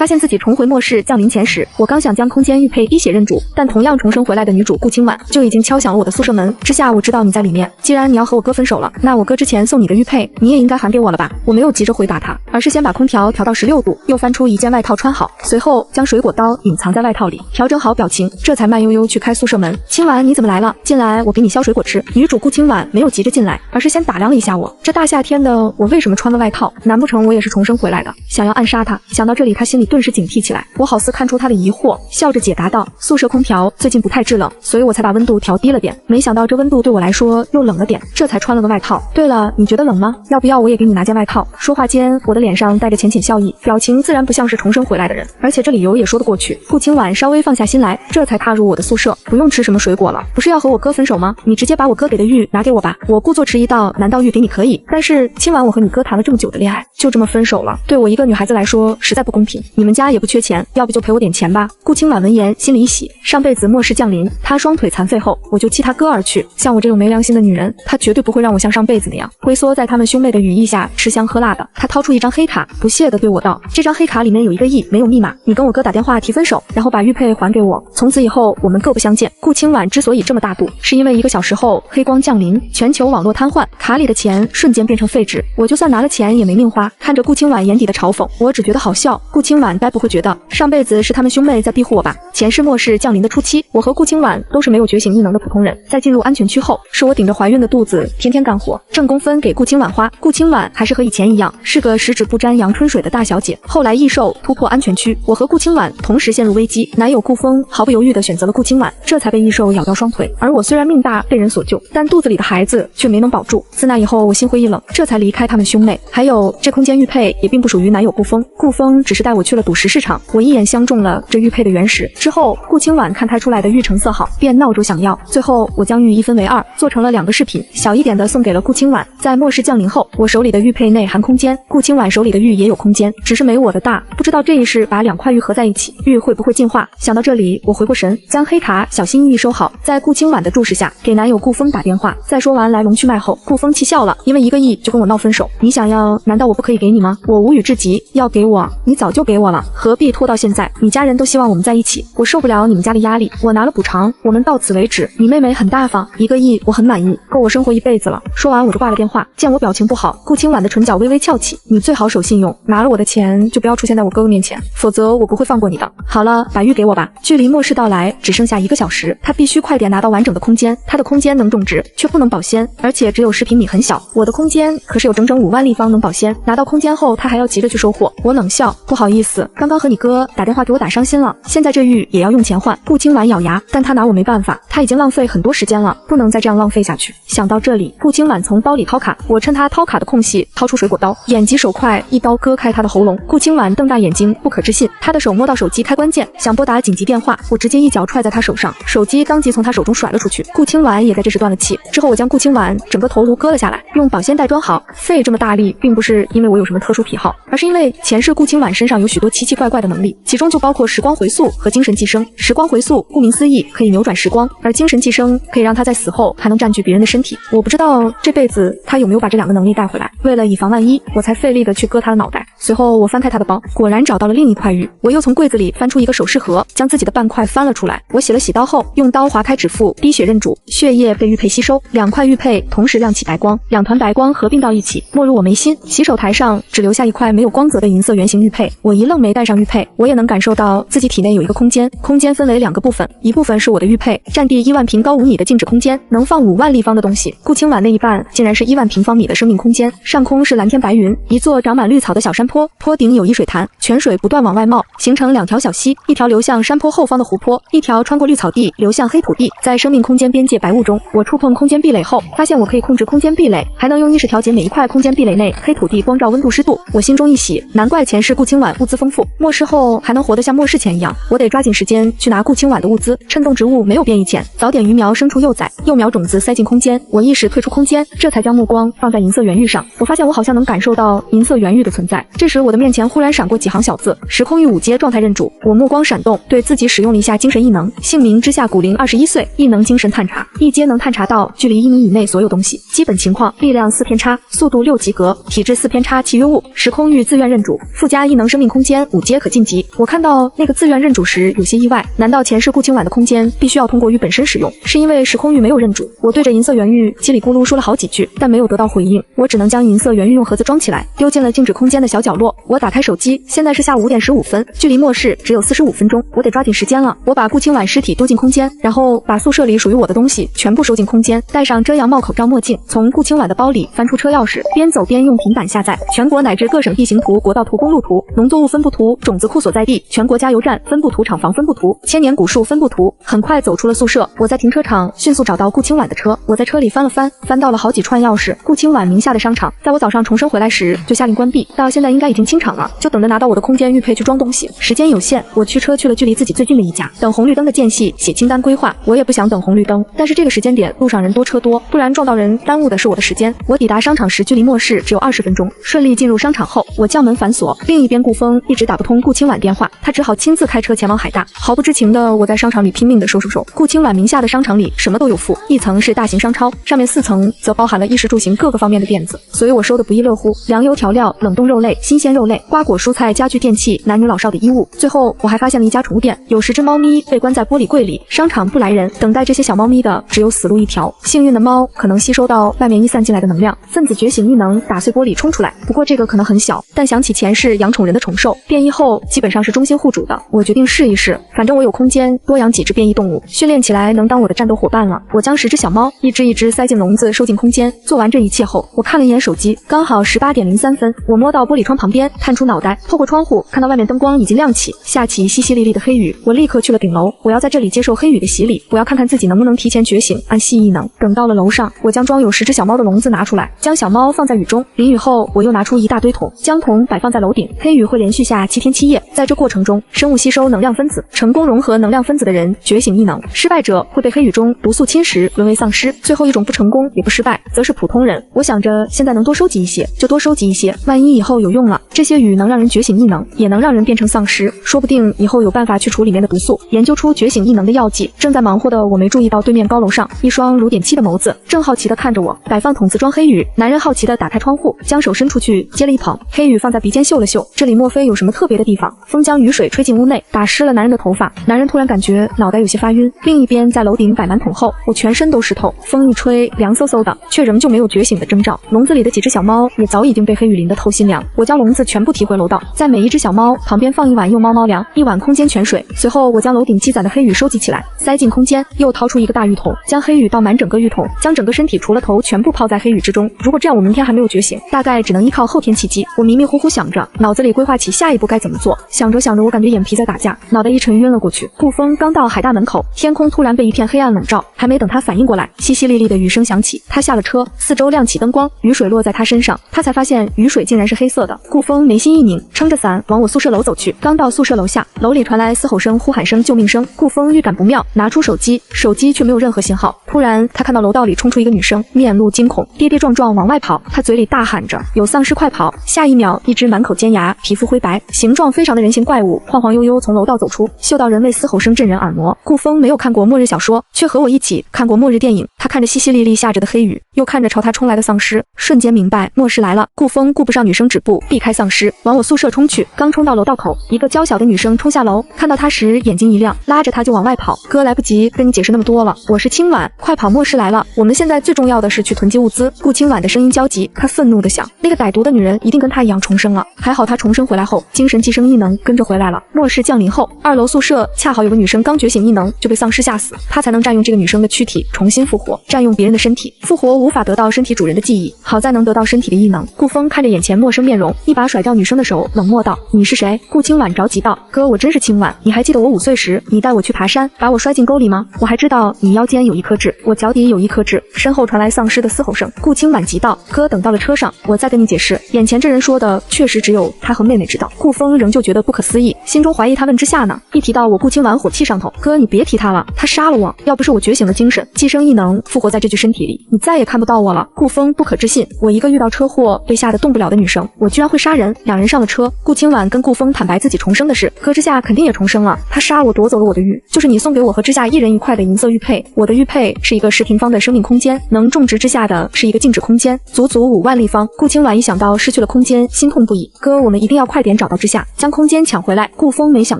发现自己重回末世降临前时，我刚想将空间玉佩滴血认主，但同样重生回来的女主顾清婉就已经敲响了我的宿舍门。之下我知道你在里面，既然你要和我哥分手了，那我哥之前送你的玉佩你也应该还给我了吧？我没有急着回答他，而是先把空调调到16度，又翻出一件外套穿好，随后将水果刀隐藏在外套里，调整好表情，这才慢悠悠去开宿舍门。清婉，你怎么来了？进来，我给你削水果吃。女主顾清婉没有急着进来，而是先打量了一下我，这大夏天的我为什么穿了外套？难不成我也是重生回来的？想要暗杀他，想到这里他心里顿时警惕起来。我好似看出他的疑惑，笑着解答道，宿舍空调最近不太制冷，所以我才把温度调低了点，没想到这温度对我来说又冷了点，这才穿了个外套。对了，你觉得冷吗？要不要我也给你拿件外套？说话间我的脸上带着浅浅笑意，表情自然不像是重生回来的人，而且这理由也说得过去。顾清婉稍微放下心来，这才踏入我的宿舍。不用吃什么水果了，不是要和我哥分手吗？你直接把我哥给的玉拿给我吧。我故作迟疑道，难道玉给你可以？但是清婉，我和你哥谈了这么久的恋爱，就这么分手了，对我一个女孩子来说实在不公平。你们家也不缺钱，要不就赔我点钱吧。顾清婉闻言心里一喜，上辈子末世降临，她双腿残废后，我就弃她哥而去。像我这种没良心的女人，她绝对不会让我像上辈子那样龟缩在他们兄妹的羽翼下吃香喝辣的。她掏出一张黑卡，不屑地对我道，这张黑卡里面有1个亿，没有密码，你跟我哥打电话提分手，然后把玉佩还给我，从此以后我们各不相见。顾清婉之所以这么大度，是因为1个小时后黑光降临，全球网络瘫痪，卡里的钱瞬间变成废纸，我就算拿了钱也没命花。看着顾清婉眼底的嘲讽，我只觉得好笑。顾清婉该不会觉得上辈子是他们兄妹在庇护我吧？前世末世降临的初期，我和顾清婉都是没有觉醒异能的普通人，在进入安全区后，是我顶着怀孕的肚子天天干活，挣工分给顾清婉花。顾清婉还是和以前一样，是个十指不沾阳春水的大小姐。后来异兽突破安全区，我和顾清婉同时陷入危机，男友顾风毫不犹豫地选择了顾清婉，这才被异兽咬掉双腿。而我虽然命大被人所救，但肚子里的孩子却没能保住。自那以后，我心灰意冷，这才离开他们兄妹。还有这空间玉佩也并不属于男友顾风，顾风只是带我去了赌石市场，我一眼相中了这玉佩的原石。之后顾清婉看拍出来的玉成色好，便闹着想要。最后我将玉一分为2，做成了2个饰品，小一点的送给了顾清婉。在末世降临后，我手里的玉佩内含空间，顾清婉手里的玉也有空间，只是没我的大。不知道这一世把2块玉合在一起，玉会不会进化？想到这里，我回过神，将黑卡小心翼翼收好，在顾清婉的注视下，给男友顾风打电话。在说完来龙去脉后，顾风气笑了，因为1个亿就跟我闹分手，你想要，难道我不可以给你吗？我无语至极，要给我，你早就给我了，何必拖到现在？你家人都希望我们在一起，我受不了你们家的压力，我拿了补偿，我们到此为止。你妹妹很大方，1个亿我很满意，够我生活一辈子了。说完我就挂了电话。见我表情不好，顾清婉的唇角微微翘起，你最好守信用，拿了我的钱就不要出现在我哥哥面前，否则我不会放过你的。好了，把玉给我吧。距离末世到来只剩下1个小时，他必须快点拿到完整的空间。他的空间能种植，却不能保鲜，而且只有10平米，很小。我的空间可是有整整5万立方能保鲜。拿到空间后，他还要急着去收货。我冷笑，不好意思，刚刚和你哥打电话给我打伤心了，现在这玉也要用钱换。顾清婉咬牙，但他拿我没办法，他已经浪费很多时间了，不能再这样浪费下去。想到这里，顾清婉从包里掏卡，我趁他掏卡的空隙掏出水果刀，眼疾手快，一刀割开他的喉咙。顾清婉瞪大眼睛，不可置信，他的手摸到手机开关键，想拨打紧急电话，我直接一脚踹在他手上，手机当即从他手中甩了出去。顾清婉也在这时断了气。之后我将顾清婉整个头颅割了下来，用保鲜袋装好。费这么大力，并不是因为我有什么特殊癖好，而是因为前世顾清婉身上有许多奇奇怪怪的能力，其中就包括时光回溯和精神寄生。时光回溯顾名思义可以扭转时光，而精神寄生可以让他在死后还能占据别人的身体。我不知道这辈子他有没有把这2个能力带回来，为了以防万一，我才费力的去割他的脑袋。随后我翻开他的包，果然找到了另一块玉。我又从柜子里翻出一个首饰盒，将自己的半块翻了出来。我洗了洗刀后，用刀划开指腹，滴血认主，血液被玉佩吸收，2块玉佩同时亮起白光，2团白光合并到一起，没入我眉心。洗手台上只留下一块没有光泽的银色圆形玉佩。我一愣没戴上玉佩，我也能感受到自己体内有一个空间，空间分为2个部分，一部分是我的玉佩，占地1万平高5米的静止空间，能放5万立方的东西。顾清婉那一半竟然是1万平方米的生命空间，上空是蓝天白云，一座长满绿草的小山坡，坡顶有一水潭，泉水不断往外冒，形成2条小溪，一条流向山坡后方的湖泊，一条穿过绿草地流向黑土地。在生命空间边界白雾中，我触碰空间壁垒后，发现我可以控制空间壁垒，还能用意识调节每一块空间壁垒内黑土地光照温度湿度。我心中一喜，难怪前世顾清婉物资丰富，末世后还能活得像末世前一样。我得抓紧时间去拿顾清婉的物资，趁动植物没有变异前，早点育苗生出幼崽，幼苗种子塞进空间。我意识退出空间，这才将目光放在银色圆玉上。我发现我好像能感受到银色圆玉的存在，这时我的面前忽然闪过几行小字：时空域5阶状态认主。我目光闪动，对自己使用了一下精神异能，姓名之下古灵21岁，异能精神探查，1阶能探查到距离1米以内所有东西。基本情况：力量4偏差，速度6及格，体质4偏差契约物，时空域自愿认主，附加异能生命空间5阶可晋级。我看到那个自愿认主时有些意外，难道前世顾清婉的空间必须要通过域本身使用？是因为时空域没有认主？我对着银色圆玉叽里咕噜说了好几句，但没有得到回应，我只能将银色圆玉用盒子装起来，丢进了静止空间的小角落。我打开手机，现在是下午5点15分，距离末世只有45分钟，我得抓紧时间了。我把顾清婉尸体丢进空间，然后把宿舍里属于我的东西全部收进空间，戴上遮阳帽、口罩、墨镜，从顾清婉的包里翻出车钥匙，边走边用平板下载全国乃至各省地形图、国道图、公路图、农作物分布图、种子库所在地、全国加油站分布图、厂房分布图、千年古树分布图。很快走出了宿舍，我在停车场迅速找到顾清婉的车，我在车里翻了翻，翻到了好几串钥匙。顾清婉名下的商场，在我早上重生回来时就下令关闭，到现在应该已经清场了，就等着拿到我的空间玉佩去装东西。时间有限，我驱车去了距离自己最近的一家，等红绿灯的间隙写清单规划。我也不想等红绿灯，但是这个时间点路上人多车多，不然撞到人耽误的是我的时间。我抵达商场时距离末世只有20分钟，顺利进入商场后，我将门反锁。另一边顾风一直打不通顾清婉电话，他只好亲自开车前往海大。毫不知情的我在商场里拼命的收。顾清婉名下的商场里什么都有附，一层是大型商超，上面4层则包含了衣食住行各个方面的店子，所以我收的不亦乐乎，粮油调料、冷冻肉类、新鲜肉类、瓜果蔬菜、家具电器、男女老少的衣物。最后我还发现了一家宠物店，有10只猫咪被关在玻璃柜里，商场不来人，等待这些小猫咪的只有死路一条。幸运的猫可能吸收到外面溢散进来的能量，分子觉醒异能打碎玻璃冲出来，不过这个可能很小，但想起前世养宠人的宠兽变异后基本上是中心护主的，我决定试一试，反正我有空间多养几只变异动物，训练起来能当我的战斗伙伴了。我将10只小猫一只一只塞进笼子，收进空间。做完这一切后，我看了一眼手机，刚好18点03分。我摸到玻璃窗旁边，探出脑袋，透过窗户看到外面灯光已经亮起，下起淅淅沥沥的黑雨。我立刻去了顶楼，我要在这里接受黑雨的洗礼，我要看看自己能不能提前觉醒，按系异能。等到了楼上，我将装有10只小猫的笼子拿出来，将小猫放在雨中。淋雨后，我又拿出一大堆桶，将桶摆放在楼顶。黑雨会连续下7天7夜，在这过程中，生物吸收能量分子，成功融合能量分子的人觉醒异能，失败者会被黑雨中毒素侵蚀，沦为丧尸。最后一种不成功也不失败，则是普通人。我想着现在能多收集一些就多收集一些，万一以后有用了，这些雨能让人觉醒异能，也能让人变成丧尸，说不定以后有办法去除里面的毒素，研究出觉醒异能的药剂。正在忙活的我没注意到对面高楼上一双如点漆的眸子正好奇地看着我。摆放桶子装黑雨，男人好奇地打开窗户，将手伸出去接了一捧黑雨，放在鼻尖嗅了嗅，这里莫非有什么特别的地方？风将雨水吹进屋内，打湿了男人的头发。男人突然感觉脑袋有些发晕。另一边在楼顶摆满桶后，我全身都湿透，风一吹凉飕飕的，却仍旧没有觉醒的征兆。笼子里的几只小猫也早已经被黑雨淋得透心凉。我将笼子全部提回楼道，在每一只小猫旁边放一碗用猫猫粮，一碗空间泉水。随后我将楼顶积攒的黑雨收集起来，塞进空间，又掏出一个大浴桶，将黑雨倒满整个浴桶，将整个身体除了头全部泡在黑雨之中。如果这样我明天还没有觉醒，大概只能依靠后天契机。我迷迷糊糊想着，脑子里规划起下一步该怎么做。想着想着，我感觉眼皮在打架，脑袋一沉晕了过去。顾风刚到海大门口，天空突然被一片黑暗笼罩，还没等他反应过来，淅淅沥沥的雨声响起。他下了车，四周亮起灯光，雨水落在他身上，他才发现雨水竟然是黑色的。顾风眉心一拧，撑着伞往我宿舍楼走去。刚到宿舍楼下，楼里传来嘶吼声、呼喊声、救命声。顾风预感不妙，拿出手机，手机却没有任何信号。突然他看到楼道里冲出一个女生，面露惊恐，跌跌撞撞往外跑，她嘴里大喊着有丧尸快跑。下一秒，一只满口尖牙、皮肤灰白、形状非常的人形怪物晃晃悠悠从楼道走出，嗅到人味嘶吼声震人耳膜。顾风没有看过末日小说，却和我一起看过末日电影。他看着淅淅沥沥下着的黑雨，又看着朝他冲来的丧尸，瞬间明白末世来了。顾风顾不上女生止步，避开丧尸，往我宿舍冲去。刚冲到楼道口，一个娇小的女生冲下楼，看到他时眼睛一亮，拉着他就往外跑。哥，来不及跟你解释那么多了，我是清婉，快跑，末世来了，我们现在最重要的是去囤积物资。顾清婉的声音焦急，她愤怒地想，那个歹毒的女人一定跟她一样重生了，还好她重生回来后，精神寄生异能跟着回来了。末世降临后，2楼宿舍恰好有个女生刚觉醒异能就被丧尸吓死，她才能占用这个女生的躯体重新复活，占用别人的身体复活无法得到身体主人的记忆，好在能得到身体的异能。顾风看着眼前陌生面容，一把甩掉女生的手，冷漠道，你是谁？顾清婉着急道，哥，我真是清婉，你还记得我5岁时你带我去爬山，把我摔进沟里吗？我还知道你腰间有1颗痣，我脚底有1颗痣。身后传来丧尸的嘶吼声。顾清婉急道，哥，等到了车上我再跟你解释。眼前这人说的确实只有他和妹妹知道。顾风仍旧觉得不可思议，心中怀疑他问之下呢，一提到我顾清婉火气上头，哥，你别提他了，他杀了我，要不是我觉醒了精神寄生异能复活在这具身体里，你再也看不到我了。顾风不可置信，我一个遇到车祸被吓得动不了的女生，我居然会杀人。两人上了车，顾清婉跟顾风坦白自己重生的事，可之夏肯定也重生了，他杀我夺走了我的玉，就是你送给我和之夏一人一块的银色玉佩。我的玉佩是一个10平方的生命空间，能种植之夏的是一个静止空间，足足5万立方。顾清婉一想到失去了空间，心痛不已。哥，我们一定要快点找到之夏，将空间抢回来。顾风没想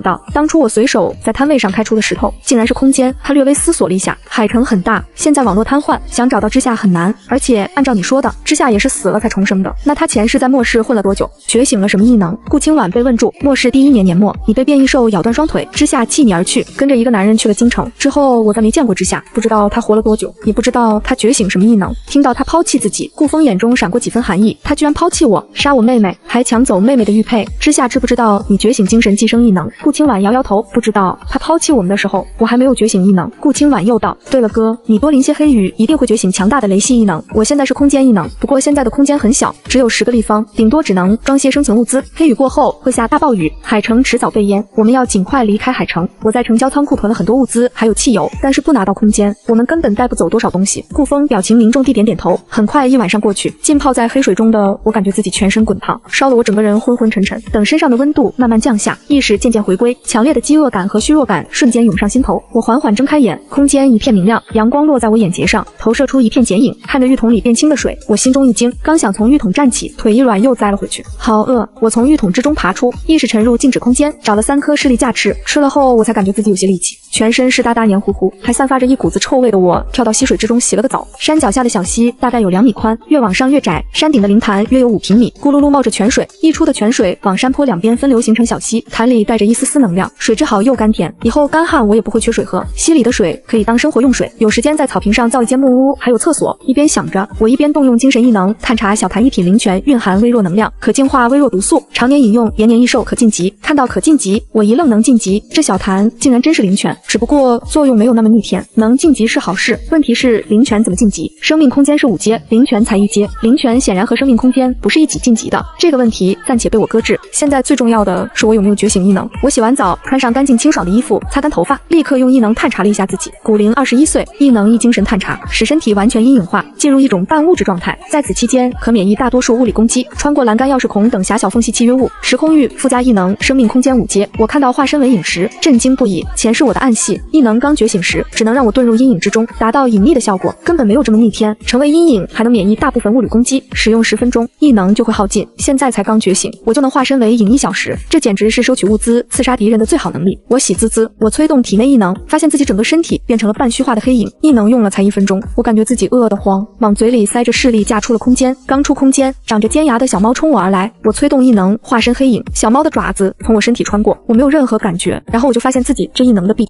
到，当初我随手在摊位上开出的石头，竟然是空间。他略微思索了一下，海城很大，现在网络瘫痪，想找到之夏很难，而且按照你说的，之夏也是死了才重生的，那他前世在末世混了多久？觉醒了什么异能？顾清婉被问住。末世第1年年末，你被变异兽咬断双腿，之夏弃你而去，跟着一个男人去了京城。之后我再没见过之夏，不知道他活了多久，也不知道他觉醒什么异能。听到他抛弃自己，顾风眼中闪过几分寒意，他居然抛弃我，杀我妹妹，还抢走妹妹的玉佩。之夏知不知道你觉醒精神寄生异能？顾清婉摇摇头，不知道。他抛弃我们的时候，我还没有觉醒异能。顾清婉又道，对了哥，你多淋些黑雨，一定会觉醒强大的雷系异能。我现在是空间异能，不过现在的空间很小，只有10个立方，顶多只能装些生存物资。黑雨过后会下大暴雨，海城迟早被淹，我们要尽快离开海城。我在城郊仓库囤了很多物资，还有汽油，但是不拿到空间，我们根本带不走多少东西。顾风表情凝重地点点头。很快一晚上过去，浸泡在黑水中的我感觉自己全身滚烫，烧得我整个人昏昏沉沉。等身上的温度慢慢降下，意识渐渐回归，强烈的饥饿感和虚弱感瞬间涌上心头。我缓缓睁开眼，空间一片明亮，阳光落在我眼睫上，投射出一片剪影。看着浴桶里变清的水，我心中一惊，刚想从浴桶站起，腿一软又栽了回去。好饿！我从浴桶之中爬出，意识沉入静止空间，找了3颗士力架翅，吃了后我才感觉自己有些力气，全身湿哒哒黏糊糊，还散发着一股子臭味的我跳到溪水之中洗了个澡。山脚下的小溪大概有2米宽，越往上越窄，山顶的灵潭约有5平米，咕噜噜冒着泉水，溢出的泉水往山坡两边分流形成小溪，潭里带着一丝丝能量，水质好又甘甜，以后干旱我也不会缺水喝。溪里的水可以当生活用水，有时间在草坪上造一间木屋，还有厕所。一边想着，我一边动用精神异能探查小潭一品灵泉蕴含微弱能量，可净化微弱毒素，常年饮用延年益寿，可晋级。看到可晋级，我一愣，能晋级？这小潭竟然真是灵泉，只不过作用没有那么逆天，能晋级是好事，问题是灵泉怎么晋级？生命空间是5阶，灵泉才1阶，灵泉显然和生命空间不是一起晋级的，这个问题暂且被我搁置。现在最重要的是我有没有觉醒异能。我洗完澡，穿上干净清爽的衣服，擦干头发，立刻用异能探查了一下自己。古龄21岁，异能一精神探查，使身体完全阴影化，进入一种半物质状态，在此期间可免疫大多数物理攻击，穿过栏杆、钥匙孔等狭小缝隙契约物。时空域附加异能，生命空间5阶。我看到化身为影时震惊不已，前是我的暗系异能刚觉醒时，只能让我遁入阴影之中，达到隐匿的效果，根本没有这么逆天。成为阴影还能免疫大部分物理攻击，使用10分钟异能就会耗尽，现在才刚觉醒，我就能化身为影1小时，这简直是收取物资刺杀敌人的最好能力。我喜滋滋，我催动体内异能，发现自己整个身体变成了半虚化的黑影，异能用了才1分钟，我感觉自己饿得慌，往嘴里塞着视力架出了空间。刚出空间，长着尖牙的小猫冲我而来，我催动异能化身黑影，小猫的爪子从我身体穿过，我没有任何感觉，然后我就发现自己这异能的弊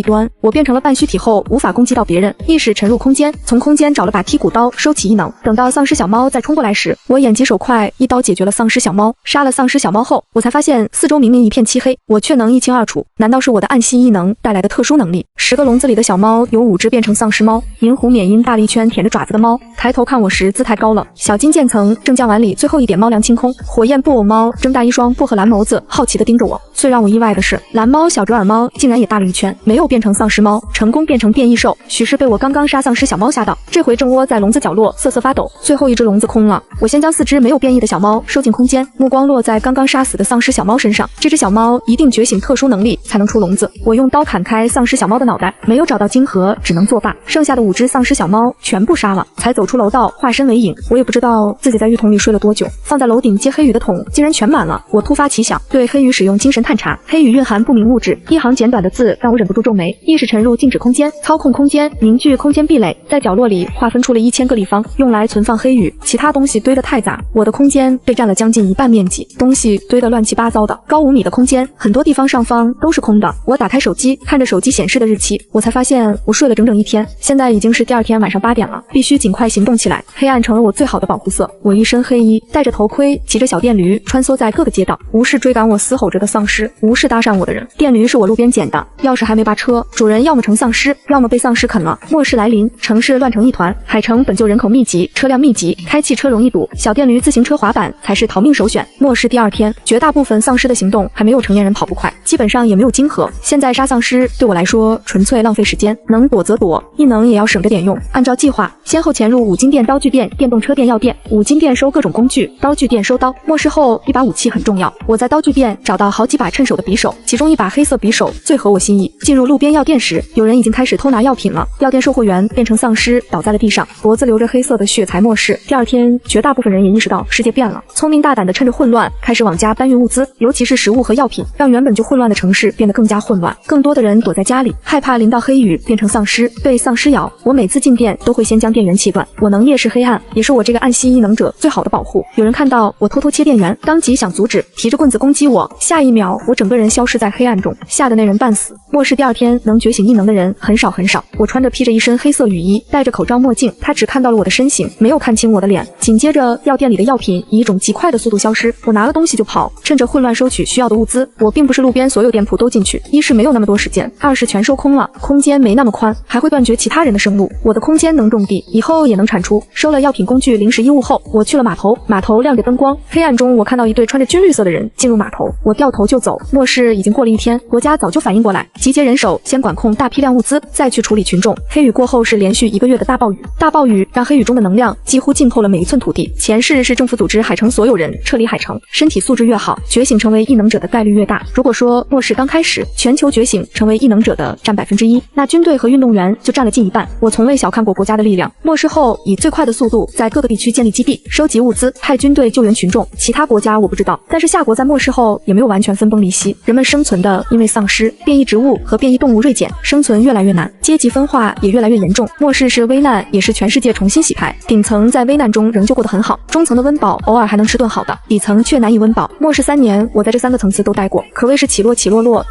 端，我变成了半虚体后无法攻击到别人，意识沉入空间，从空间找了把剔骨刀收起异能。等到丧尸小猫再冲过来时，我眼疾手快，一刀解决了丧尸小猫。杀了丧尸小猫后，我才发现四周明明一片漆黑，我却能一清二楚，难道是我的暗系异能带来的特殊能力？10个笼子里的小猫有5只变成丧尸猫。银狐缅因大力圈舔着爪子的猫，抬头看我时姿态高冷。小金渐层正将碗里最后一点猫粮清空。火焰布偶猫睁大一双薄荷蓝眸子，好奇地盯着我。最让我意外的是，蓝猫小折耳猫竟然也大了一圈，没有变成丧尸猫，成功变成变异兽。许是被我刚刚杀丧尸小猫吓到，这回正窝在笼子角落瑟瑟发抖。最后一只笼子空了，我先将4只没有变异的小猫收进空间，目光落在刚刚杀死的丧尸小猫身上。这只小猫一定觉醒特殊能力才能出笼子。我用刀砍开丧尸小猫的脑袋，没有找到晶核，只能作罢。剩下的5只丧尸小猫全部杀了，才走出楼道，化身为影。我也不知道自己在浴桶里睡了多久，放在楼顶接黑鱼的桶竟然全满了。我突发奇想，对黑鱼使用精神探查。黑鱼蕴含不明物质，一行简短的字让我忍不住皱眉。意识沉入静止空间，操控空间，凝聚空间壁垒，在角落里划分出了1000个立方，用来存放黑鱼。其他东西堆得太杂，我的空间被占了将近1半面积，东西堆得乱七八糟的。高5米的空间，很多地方上方都是空的。我打开手机，看着手机显示的日期，我才发现我睡了整整1天。现在已经是第2天晚上8点了，必须尽快行动起来。黑暗成了我最好的保护色。我一身黑衣，戴着头盔，骑着小电驴，穿梭在各个街道，无视追赶我嘶吼着的丧尸，无视搭讪我的人。电驴驴是我路边捡的，钥匙还没拔车，主人要么成丧尸，要么被丧尸啃了。末世来临，城市乱成一团，海城本就人口密集，车辆密集，开汽车容易堵，小电驴、自行车、滑板才是逃命首选。末世第2天，绝大部分丧尸的行动还没有成年人跑步快，基本上也没有晶核。现在杀丧尸对我来说纯粹浪费时间，能躲则躲，异能也要省着点用。按照计划，先后潜入五金店、刀具店、电动车店、药店。五金店收各种工具，刀具店收刀。末世后，一把武器很重要。我在刀具店找到好几把趁手的匕首，其中一把黑色匕首最合我心意。进入路边药店时，有人已经开始偷拿药品了。药店售货员变成丧尸倒在了地上，脖子流着黑色的血才末世。第2天，绝大部分人也意识到世界变了，聪明大胆的趁着混乱开始往家搬运物资，尤其是食物和药品，让原本就混乱的城市变得更加混乱。更多的人躲在家里，害怕淋到黑雨变成丧尸，被丧尸咬。我每次进店都会先将电源切断，我能夜视黑暗，也是我这个暗系异能者最好的保护。有人看到我偷偷切电源，当即想阻止，提着棍子攻击我，下一秒我整个人消失在黑暗中，吓得那人半死。末世第2天能觉醒异能的人很少很少。我穿着披着一身黑色雨衣，戴着口罩墨镜，他只看到了我的身形，没有看清我的脸。紧接着药店里的药品以一种极快的速度消失，我拿了东西就跑，趁着混乱收取需要的物资。我并不是路边所有店铺都进去，一是没有那么多时间，二是全收空了，空间没那么宽，还会断绝其他人的生路。我的空间能种地，以后也能产出。收了药品、工具、零食、衣物后，我去了码头。码头亮着灯光，黑暗中我看到一队穿着军绿色的人进入码头，我掉头就走。末世已经过了1天，国家早就反应过来，集结人手，先管控大批量物资，再去处理群众。黑雨过后是连续1个月的大暴雨，大暴雨让黑雨中的能量几乎浸透了每一寸土地。前世是政府组织海城所有人撤离海城，身体素质越好，觉醒成为异能者的概率越大。如果说末世刚开始，全球觉醒成为异能者的占1%，那军队和运动员就占了近1半。我从未小看过国家的力量。末世后以最快的速度在各个地区建立基地，收集物资，派军队救援群众。其他国家我不知道，但是夏国在末世后也没有完全分崩离析，人们生存的因为丧尸、变异植物和变异动物锐减，生存越来越难，阶级分化也越来越严重。末世是危难，也是全世界重新洗牌。顶层在危难中仍旧过得很好，中层的温饱偶尔还能吃顿好的，底层却难以温饱。末世3年，我在这3个层次都待过，可谓是起落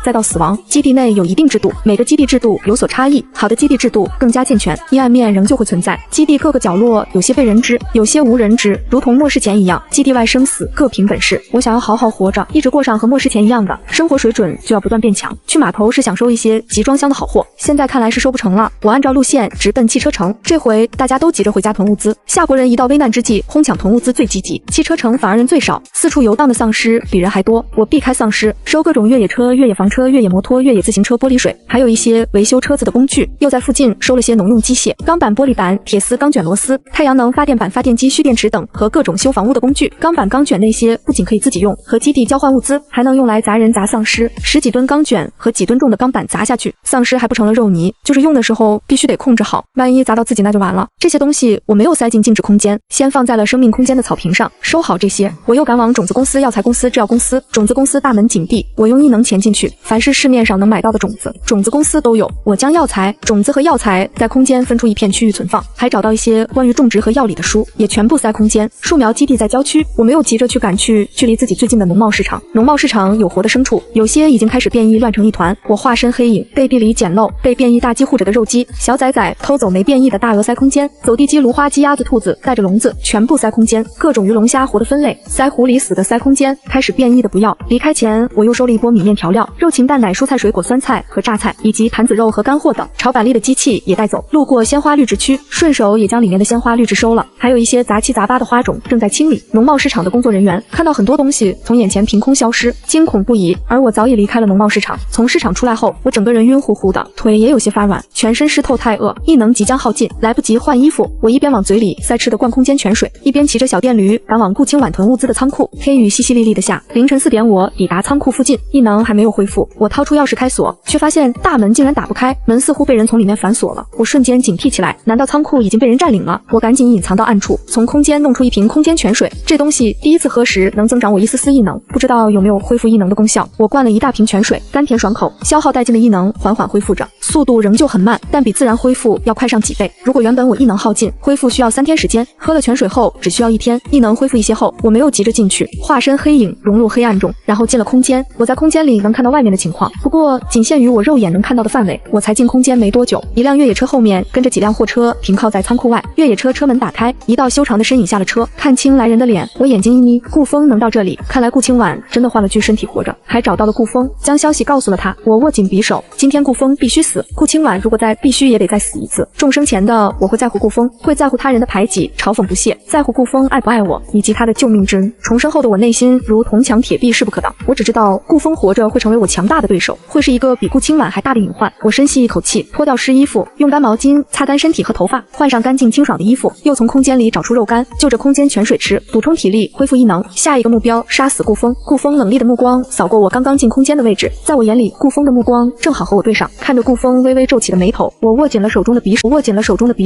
再到死亡。基地内有一定制度，每个基地制度有所差异，好的基地制度更加健全，阴暗面仍旧会存在。基地各个角落有些被人知，有些无人知，如同末世前一样，基地外生死各凭本事。我想要好好活着，一直过上和末世前一样的生活水准，就要不断变强。去码头是想收一些集装箱的好货，现在看来是收不成了。我按照路线直奔汽车城，这回大家都急着回家囤物资。夏国人一到危难之际，哄抢囤物资最积极，汽车城反而人最少，四处游荡的丧尸比人还多。我避开丧尸，收各种越野车、越野房车、越野摩托、越野自行车、玻璃水，还有一些维修车子的工具。又在附近收了些农用机械、钢板、玻璃板、铁丝、钢卷、螺丝、太阳能发电板、发电机、蓄电池等和各种修房屋的工具。钢板、钢卷那些不仅可以自己用，和基地交换物资，还能用来砸人、砸丧尸。10几吨钢卷和几吨重的钢板砸下去，丧尸还不成了肉泥，就是用的时候必须得控制好，万一砸到自己那就完了。这些东西我没有塞进静止空间，先放在了生命空间的草坪上。收好这些，我又赶往种子公司、药材公司、制药公司。种子公司大门紧闭，我用异能潜进去，凡是市面上能买到的种子，种子公司都有。我将药材、种子和药材在空间分出一片区域存放，还找到一些关于种植和药理的书，也全部塞空间。树苗基地在郊区，我没有急着去赶去距离自己最近的农贸市场。农贸市场有活的牲畜，有些已经开始变异乱成一团。我化身黑影，背地里捡漏被变异大鸡护着的肉鸡，小崽崽偷走没变异的大鹅塞空间，走地鸡、芦花鸡、鸭子、兔子带着笼子全部塞空间，各种鱼龙虾活的分类，塞湖里死的塞空间，开始变异的不要。离开前我又收了一波米面调料、肉禽蛋奶、蔬菜水果、酸菜和榨菜，以及盘子肉和干货等。炒板栗的机器也带走。路过鲜花绿植区，顺手也将里面的鲜花绿植收了，还有一些杂七杂八的花种正在清理。农贸市场的工作人员看到很多东西从眼前凭空消失，惊恐不已，而我早已离开了农贸市场。从市场出来后，我整个人晕乎乎的，腿也有些发软，全身湿透，太饿，异能即将耗尽，来不及换衣服。我一边往嘴里塞吃的灌空间泉水，一边骑着小电驴赶往顾清晚囤物资的仓库。黑雨淅淅沥沥的下，凌晨4点我抵达仓库附近，异能还没有恢复。我掏出钥匙开锁，却发现大门竟然打不开，门似乎被人从里面反锁了。我瞬间警惕起来，难道仓库已经被人占领了？我赶紧隐藏到暗处，从空间弄出一瓶空间泉水，这东西第一次喝时能增长我一丝丝异能，不知道有没有恢复异能的功效。我灌了一大瓶泉水，甘甜爽口，消耗殆尽的异能缓缓恢复着，速度仍旧很慢，但比自然恢复要快上几倍。如果原本我异能耗尽，恢复需要3天时间，喝了泉水后只需要1天。异能恢复一些后，我没有急着进去，化身黑影融入黑暗中，然后进了空间。我在空间里能看到外面的情况，不过仅限于我肉眼能看到的范围。我才进空间没多久，一辆越野车后面跟着几辆货车停靠在仓库外，越野车车门打开，一道修长的身影下了车，看清来人的脸，我眼睛一眯，顾风能到这里，看来顾清晚真的换了具身体活着，还找到了顾风，将将消息告诉了他，我握紧匕首，今天顾风必须死，顾清婉如果在，必须也得再死一次。众生前的我会在乎顾风，会在乎他人的排挤、嘲讽不屑，在乎顾风爱不爱我，以及他的救命之恩。重生后的我内心如铜墙铁壁，势不可挡。我只知道顾风活着会成为我强大的对手，会是一个比顾清婉还大的隐患。我深吸一口气，脱掉湿衣服，用干毛巾擦干身体和头发，换上干净清爽的衣服，又从空间里找出肉干，就着空间泉水吃，补充体力，恢复异能。下一个目标，杀死顾风。顾风冷厉的目光扫过我刚刚进空间的位置，在我眼里，顾风的目光正好和我对上。看着顾风微微皱起的眉头，我握紧了手中的匕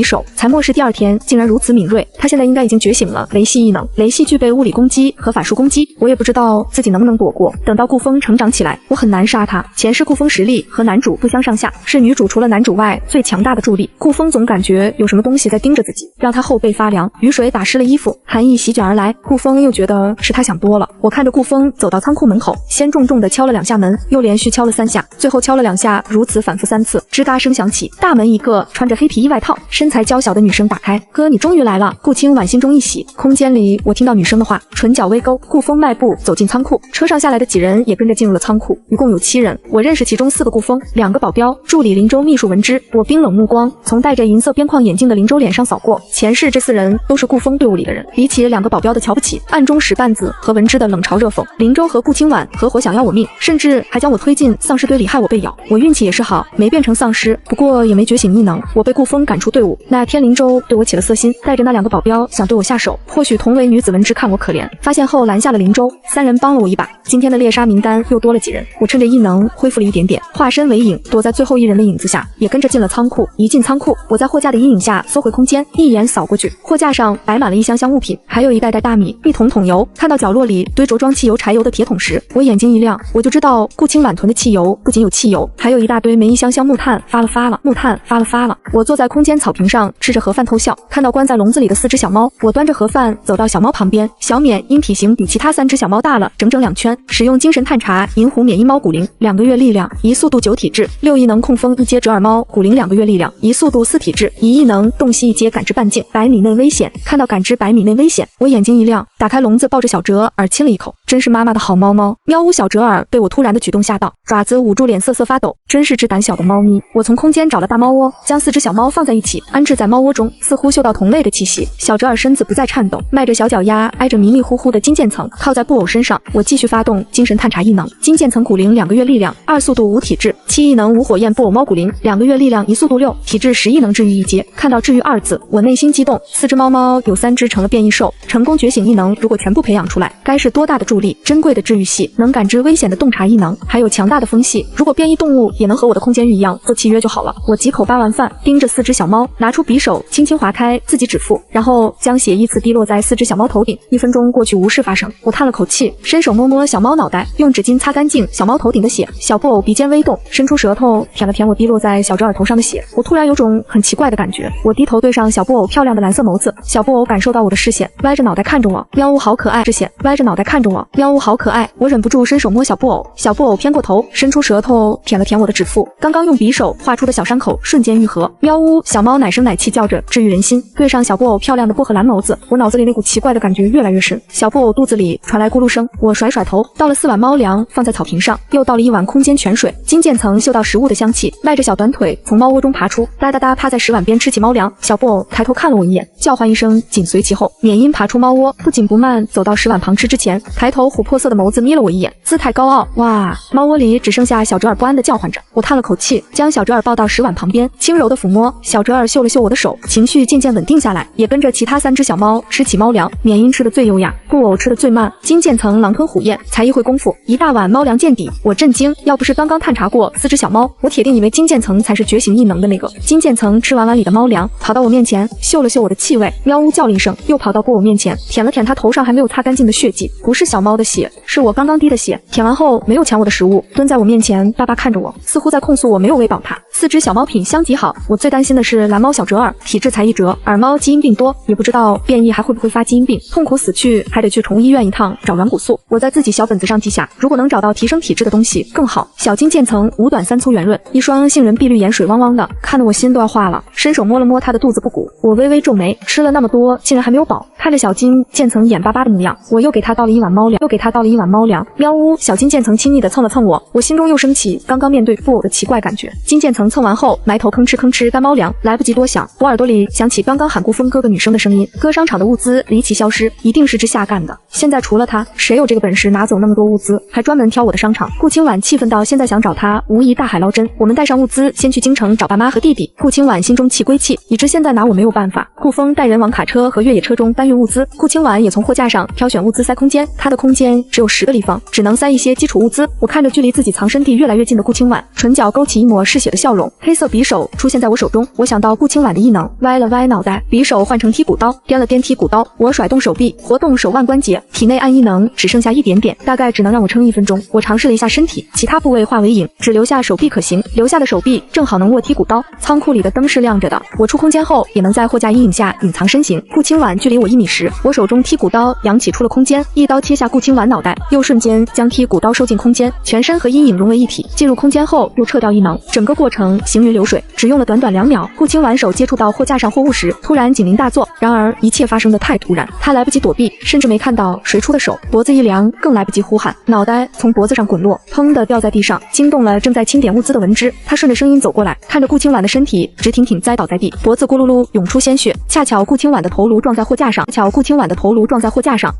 首，才漠视第二天竟然如此敏锐。他现在应该已经觉醒了雷系异能，雷系具备物理攻击和法术攻击，我也不知道自己能不能躲过。等到顾风成长起来，我很难杀他。前世顾风实力和男主不相上下，是女主除了男主外最强大的助力。顾风总感觉有什么东西在盯着自己，让他后背发凉。雨水打湿了衣服，寒意席卷而来。顾风又觉得是他想多了。我看着顾风走到仓库门口，先重重地敲了2下门，又连续敲了3下，最后敲了2下，如此反复3次，吱嘎声响起，大门一个穿着黑皮衣外套、身材娇小的女生打开。哥，你终于来了！顾清婉心中一喜。空间里我听到女生的话，唇角微勾。顾风迈步走进仓库，车上下来的几人也跟着进入了仓库，一共有7人。我认识其中4个顾风，2个保镖，助理林州秘书文之。我冰冷目光从戴着银色边框眼镜的林州脸上扫过，前世这4人都是顾风队伍里的人。比起2个保镖的瞧不起，暗中使绊子和文之的冷嘲热讽，林州和顾清婉合伙想要我命，甚至还将我推进丧尸堆里害我被咬。我运气也是好，没变成丧尸，不过也没觉醒异能。我被顾风赶出队伍。那天林州对我起了色心，带着那2个保镖想对我下手。或许同为女子文之看我可怜，发现后拦下了林州，3人帮了我一把。今天的猎杀名单又多了几人，我趁着异能恢复了一点点，化身为影，躲在最后1人的影子下，也跟着进了仓库。一进仓库，我在货架的阴影下缩回空间，一眼扫过去，货架上摆满了一箱箱物品，还有一袋袋大米，一桶桶油。看到角落里堆着装汽油、柴油的铁桶时，我眼睛一亮，我就知道顾清婉囤的汽油不仅有汽油，还有一大堆煤，一箱箱木炭发了。我坐在空间草坪上吃着盒饭偷笑，看到关在笼子里的4只小猫，我端着盒饭走到小猫旁边。小冕因体型比其他3只小猫大了整整2圈，使用精神探查银狐免疫猫骨灵，2个月力量1速度9体质，6异能控风1阶折耳猫骨灵2个月力量1速度4体质1异能洞悉1阶感知半径100米内危险。看到感知100米内危险，我眼睛一亮，打开笼子抱着小折耳亲了一口，真是妈妈的好猫猫。喵呜！小折耳被我突然的举动吓到，爪子捂住脸瑟瑟发抖，真是只胆小的猫咪。我从空间找了大猫窝，将4只小猫放在一起，安置在猫窝中，似乎嗅到同类的气息。小折耳身子不再颤抖，迈着小脚丫挨着迷迷糊糊的金渐层，靠在布偶身上。我继续发动精神探查异能，金渐层骨灵2个月力量2速度5体质7异能无火焰布偶猫骨灵2个月力量1速度6体质10异能治愈1阶。看到治愈2字，我内心激动。4只猫猫有3只成了变异兽，成功觉醒异能，如果全部培养出来，该是多大的助力！珍贵的治愈系，能感知危险的洞察异能，还有强大的风系。如果变异动物也能和我的空间域一样做契约就好了。我几口扒完饭，盯着4只小猫，拿出匕首轻轻划开自己指腹，然后将血依次滴落在4只小猫头顶。1分钟过去无事发生，我叹了口气，伸手摸摸小猫脑袋，用纸巾擦干净小猫头顶的血。小布偶鼻尖微动，伸出舌头舔了舔我滴落在小折耳头上的血。我突然有种很奇怪的感觉，我低头对上小布偶漂亮的蓝色眸子，小布偶感受到我的视线，歪着脑袋看着我，喵呜好可爱。视线歪着脑袋看着我，喵呜好可爱。我忍不住伸手摸小布偶，小布偶偏过头，伸出舌头舔了舔我的指腹，刚刚用匕首画出的小伤口瞬间愈合。喵呜！小猫奶声奶气叫着，治愈人心。对上小布偶漂亮的薄荷蓝眸子，我脑子里那股奇怪的感觉越来越深。小布偶肚子里传来咕噜声，我甩甩头，倒了4碗猫粮放在草坪上，又倒了1碗空间泉水。金渐层嗅到食物的香气，迈着小短腿从猫窝中爬出，哒哒哒趴在食碗边吃起猫粮。小布偶抬头看了我一眼，叫唤一声，紧随其后。缅因爬出猫窝，不紧不慢走到食碗旁吃之前，抬头琥珀色的眸子眯了我一眼，姿态高傲。哇！猫窝里只剩下小折耳不安地叫唤着。我叹了口气，将小折耳抱到食碗旁边，轻柔地抚摸。小折耳嗅了嗅我的手，情绪渐渐稳定下来，也跟着其他3只小猫吃起猫粮。缅因吃得最优雅，布偶吃得最慢。金渐层狼吞虎咽，才一会功夫，1大碗猫粮见底。我震惊，要不是刚刚探查过4只小猫，我铁定以为金渐层才是觉醒异能的那个。金渐层吃完碗里的猫粮，跑到我面前，嗅了嗅我的气味，喵呜叫了一声，又跑到布偶面前，舔了舔他头上还没有擦干净的血迹，不是小猫的血，是我刚刚滴的血。舔完后没有抢我的食物，蹲在我面前巴巴看着我，似乎在控诉我没有喂饱它。4只小猫品相极好，我最担心的是蓝猫小折耳，体质才1折，耳猫基因病多，也不知道变异还会不会发基因病，痛苦死去还得去宠物医院一趟找软骨素。我在自己小本子上记下，如果能找到提升体质的东西更好。小金渐层5短3粗圆润，一双杏仁碧绿眼水汪汪的，看得我心都要化了。伸手摸了摸它的肚子不鼓，我微微皱眉，吃了那么多竟然还没有饱。看着小金渐层眼巴巴的模样，我又给它倒了1碗猫粮，喵呜！小金渐层亲昵的凑蹭了蹭我心中又升起刚刚面对布偶的奇怪感觉。金渐层蹭完后，埋头吭哧吭哧干猫粮，来不及多想，我耳朵里响起刚刚喊顾风哥哥女生的声音。哥商场的物资离奇消失，一定是之下干的。现在除了他，谁有这个本事拿走那么多物资，还专门挑我的商场？顾清婉气愤到现在想找他，无疑大海捞针。我们带上物资，先去京城找爸妈和弟弟。顾清婉心中气归气，已知现在拿我没有办法。顾风带人往卡车和越野车中搬运物资，顾清婉也从货架上挑选物资塞空间。他的空间只有10个立方，只能塞一些基础物资。我看着距离自己藏身地越来越近的顾清婉，唇角勾起一抹嗜血的笑容。黑色匕首出现在我手中，我想到顾清婉的异能，歪了歪脑袋，匕首换成剔骨刀，掂了掂剔骨刀。我甩动手臂，活动手腕关节，体内暗异能只剩下一点点，大概只能让我撑1分钟。我尝试了一下身体，其他部位化为影，只留下手臂可行，留下的手臂正好能握剔骨刀。仓库里的灯是亮着的，我出空间后也能在货架阴影下隐藏身形。顾清婉距离我1米时，我手中剔骨刀扬起出了空间，一刀切下顾清婉脑袋，又瞬间将剔骨刀收进空间，全身和阴影融为一体。进入空间后又撤掉异能，整个过程行云流水，只用了短短2秒。顾清婉手接触到货架上货物时，突然警铃大作。然而一切发生的太突然，她来不及躲避，甚至没看到谁出的手，脖子一凉，更来不及呼喊，脑袋从脖子上滚落，砰的掉在地上，惊动了正在清点物资的文之。他顺着声音走过来，看着顾清婉的身体直挺挺栽倒在地，脖子咕噜噜涌出鲜血。恰巧顾清婉的头颅撞在货架上，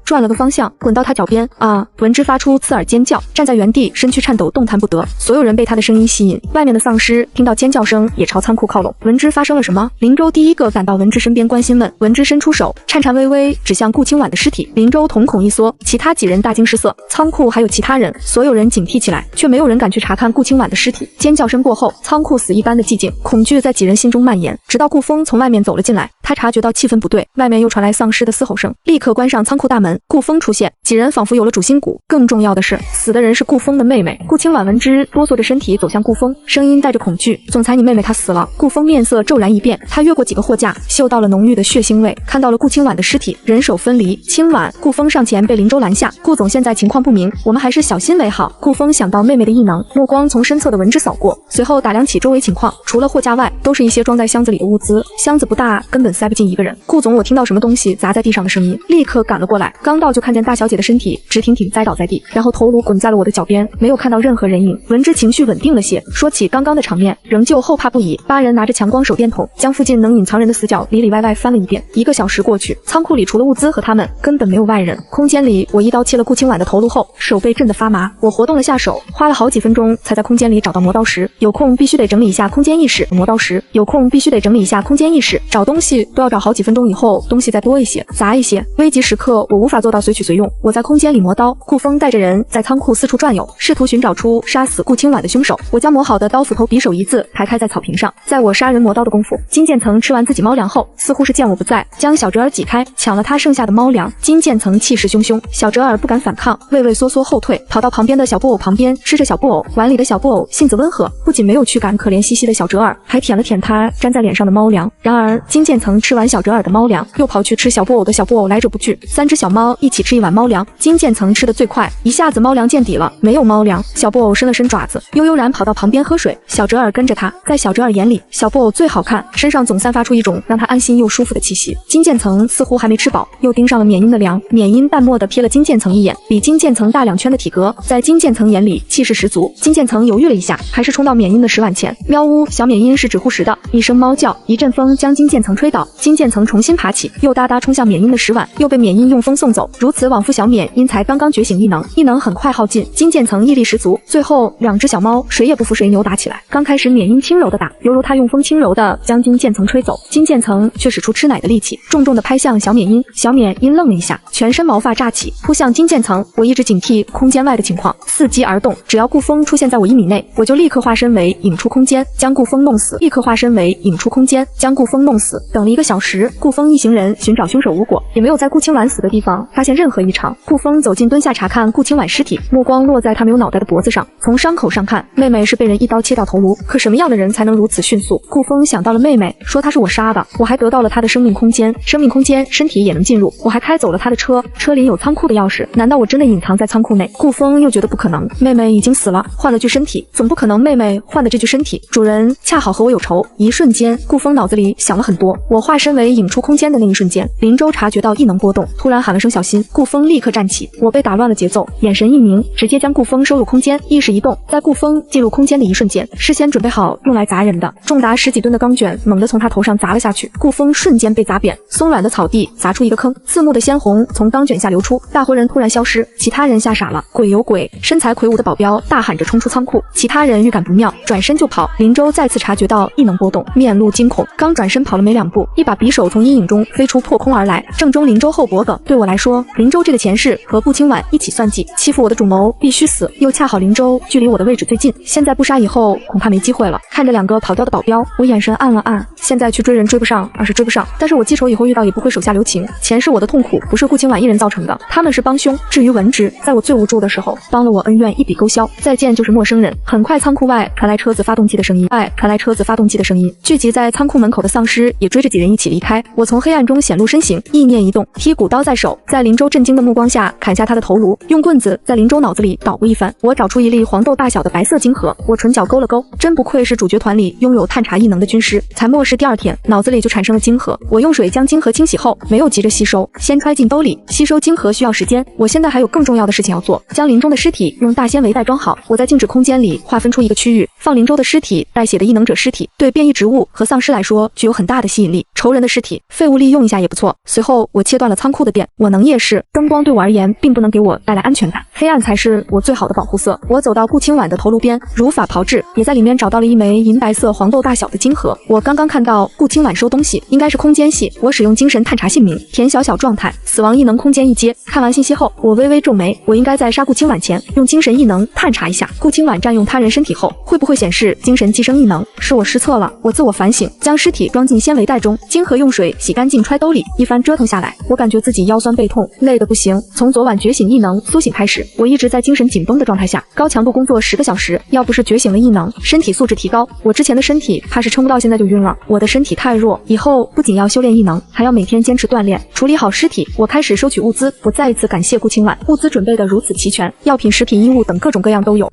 转了个方向，滚到他脚边。啊！文之发出刺耳尖叫，站在原地，身躯颤抖，动弹不得。所有人被他的声音吸引，外面的丧尸听到尖叫声也朝仓库靠拢。文之发生了什么？林州第一个赶到文之身边关心问。文之伸出手，颤颤巍巍指向顾清婉的尸体。林州瞳孔一缩，其他几人大惊失色。仓库还有其他人，所有人警惕起来，却没有人敢去查看顾清婉的尸体。尖叫声过后，仓库死一般的寂静，恐惧在几人心中蔓延，直到顾风从外面走了进来。他察觉到气氛不对，外面又传来丧尸的嘶吼声，立刻关上仓库大门。顾风出现，几人仿佛有了主心骨。更重要的是，死的人是顾风的妹妹。顾清婉闻之，哆嗦着身体走向顾风，声音带着恐惧：“总裁，你妹妹她死了。”顾风面色骤然一变，他越过几个货架，嗅到了浓郁的血腥味，看到了顾清婉的尸体，人手分离。清婉，顾风上前被林州拦下：“顾总，现在情况不明，我们还是小心为好。”顾风想到妹妹的异能，目光从身侧的文之扫过，随后打量起周围情况，除了货架外，都是一些装在箱子里的物资，箱子不大，根本塞不进一个人。顾总，我听到什么东西砸在地上的声音，立刻赶了过来，刚到就看见大小姐的身体直挺挺栽倒在地，然后头颅滚在了我的脚边，没有看到任何人影。文之情绪稳定了些，说起刚刚的场面，仍旧后怕不已。8人拿着强光手电筒，将附近能隐藏人的死角里里外外翻了一遍。1个小时过去，仓库里除了物资和他们，根本没有外人。空间里，我一刀切了顾清婉的头颅后，手被震得发麻。我活动了下手，花了好几分钟才在空间里找到磨刀石。有空必须得整理一下空间意识。磨刀石，有空必须得整理一下空间意识。找东西都要找好几分钟以后，东西再多一些，杂一些。危急时刻，我无法做到随取随用。我在空间里磨刀，顾风带着人在仓库四处转悠，试图寻找出杀死顾清婉的凶手。我将磨好的刀斧头匕首一字排开在草坪上。在我杀人磨刀的功夫，金渐层吃完自己猫粮后，似乎是见我不在，将小折耳挤开，抢了他剩下的猫粮。金渐层气势汹汹，小折耳不敢反抗，畏畏缩缩后退，跑到旁边的小布偶旁边吃着小布偶。碗里的小布偶性子温和，不仅没有驱赶可怜兮兮的小折耳，还舔了舔他粘在脸上的猫粮。然而金渐层吃完小折耳的猫粮，又跑去吃小布偶的小布偶，来者不拒，3只小猫一起吃一碗猫粮。金渐层吃得最快，一下子猫粮见底了，没有猫粮。小布偶伸了伸爪子，悠悠然跑到旁边喝水。小折耳跟着他，在小折耳眼里，小布偶最好看，身上总散发出一种让他安心又舒服的气息。金渐层似乎还没吃饱，又盯上了缅因的粮。缅因淡漠地瞥了金渐层一眼，比金渐层大2圈的体格，在金渐层眼里气势十足。金渐层犹豫了一下，还是冲到缅因的食碗前。喵呜，小缅因是只护食的，一声猫叫，一阵风将金渐层吹倒。金渐层重新爬起，又哒哒冲向缅因的食碗，又被缅因用风送走。如此往复，小缅因才刚刚觉醒异能很快耗尽。金渐层毅力十足，最后2只小猫谁也不服谁扭打起来。刚开始缅因轻柔的打，犹如他用风轻柔的将金渐层吹走，金渐层却使出吃奶的力气，重重的拍向小缅因。小缅因愣了一下，全身毛发炸起，扑向金渐层。我一直警惕空间外的情况，伺机而动，只要顾风出现在我1米内，我就立刻化身为引出空间，将顾风弄死。等了1个小时，顾风一行人寻找凶手无果，也没有在顾清婉死的地方发现任何异常。顾风走近蹲下查看顾清婉尸体，目光落在他没有脑袋的脖子上。从伤口上看，妹妹是被人一刀切掉头颅，可什么样的人才能如此迅速？顾风想到了妹妹，说她是我杀的，我还得到了她的生命空间，身体也能进入，我还开走了她的车，车里有仓库的钥匙，难道我真的隐藏在仓库内？顾风又觉得不可能，妹妹已经死了，换了具身体，总不可能妹妹换的这具身体主人恰好和我有仇。一瞬间，顾风脑子里想了很多，我我化身为引出空间的那一瞬间，林州察觉到异能波动，突然喊了声小心，顾风立刻站起。我被打乱了节奏，眼神一凝，直接将顾风收入空间，意识一动，在顾风进入空间的一瞬间，事先准备好用来砸人的重达10几吨的钢卷猛地从他头上砸了下去，顾风瞬间被砸扁，松软的草地砸出一个坑，刺目的鲜红从钢卷下流出，大活人突然消失，其他人吓傻了，鬼有鬼！身材魁梧的保镖大喊着冲出仓库，其他人预感不妙，转身就跑。林州再次察觉到异能波动，面露惊恐，刚转身跑了没2步，一把匕首从阴影中飞出破空而来，正中林州后脖颈。对我来说，林州这个前世和顾清婉一起算计，欺负我的主谋必须死，又恰好林州距离我的位置最近，现在不杀以后恐怕没机会了。看着2个跑掉的保镖，我眼神暗了暗，现在去追人追不上，而是追不上，但是我记仇以后遇到也不会手下留情，前世我的痛苦不是顾清婉一人造成的，他们是帮凶。至于文职，在我最无助的时候帮了我恩怨一笔勾销，再见就是陌生人。很快仓库外传来车子发动机的声音，聚集在仓库门口的丧尸也追着几人一起离开。我从黑暗中显露身形，意念一动，剔骨刀在手，在林州震惊的目光下砍下他的头颅，用棍子在林州脑子里捣鼓一番。我找出一粒黄豆大小的白色晶核，我唇角勾了勾，真不愧是主角团里拥有探查异能的军师。才末世第2天，脑子里就产生了晶核。我用水将晶核清洗后，没有急着吸收，先揣进兜里。吸收晶核需要时间，我现在还有更重要的事情要做，将林中的尸体用大纤维袋装好。我在静止空间里划分出一个区域，放林州的尸体，带血的异能者尸体，对变异植物和丧尸来说具有很大的吸引力。仇人的尸体，废物利用一下也不错。随后我切断了仓库的电，我能夜视，灯光对我而言并不能给我带来安全感，黑暗才是我最好的保护色。我走到顾清婉的头颅边，如法炮制，也在里面找到了一枚银白色黄豆大小的晶核。我刚刚看到顾清婉收东西，应该是空间系。我使用精神探查姓名，田小小状态，死亡异能空间一阶。看完信息后，我微微皱眉，我应该在杀顾清婉前用精神异能探查一下，顾清婉占用他人身体后会不会显示精神寄生异能？是我失策了，我自我反省，将尸体装进纤维袋中，晶核用水洗干净揣兜里。一番折腾下来，我感觉自己腰酸背痛，累得不行。从昨晚觉醒异能苏醒开始，我一直在精神紧绷的状态下，高强度工作10个小时，要不是觉醒了异能，身体素质提高，我之前的身体怕是撑不到现在就晕了。我的身体太弱，以后不仅要修炼异能，还要每天坚持锻炼。处理好尸体，我开始收取物资。我再一次感谢顾清婉，物资准备的如此齐全，药品、食品、衣物等各种各样都有。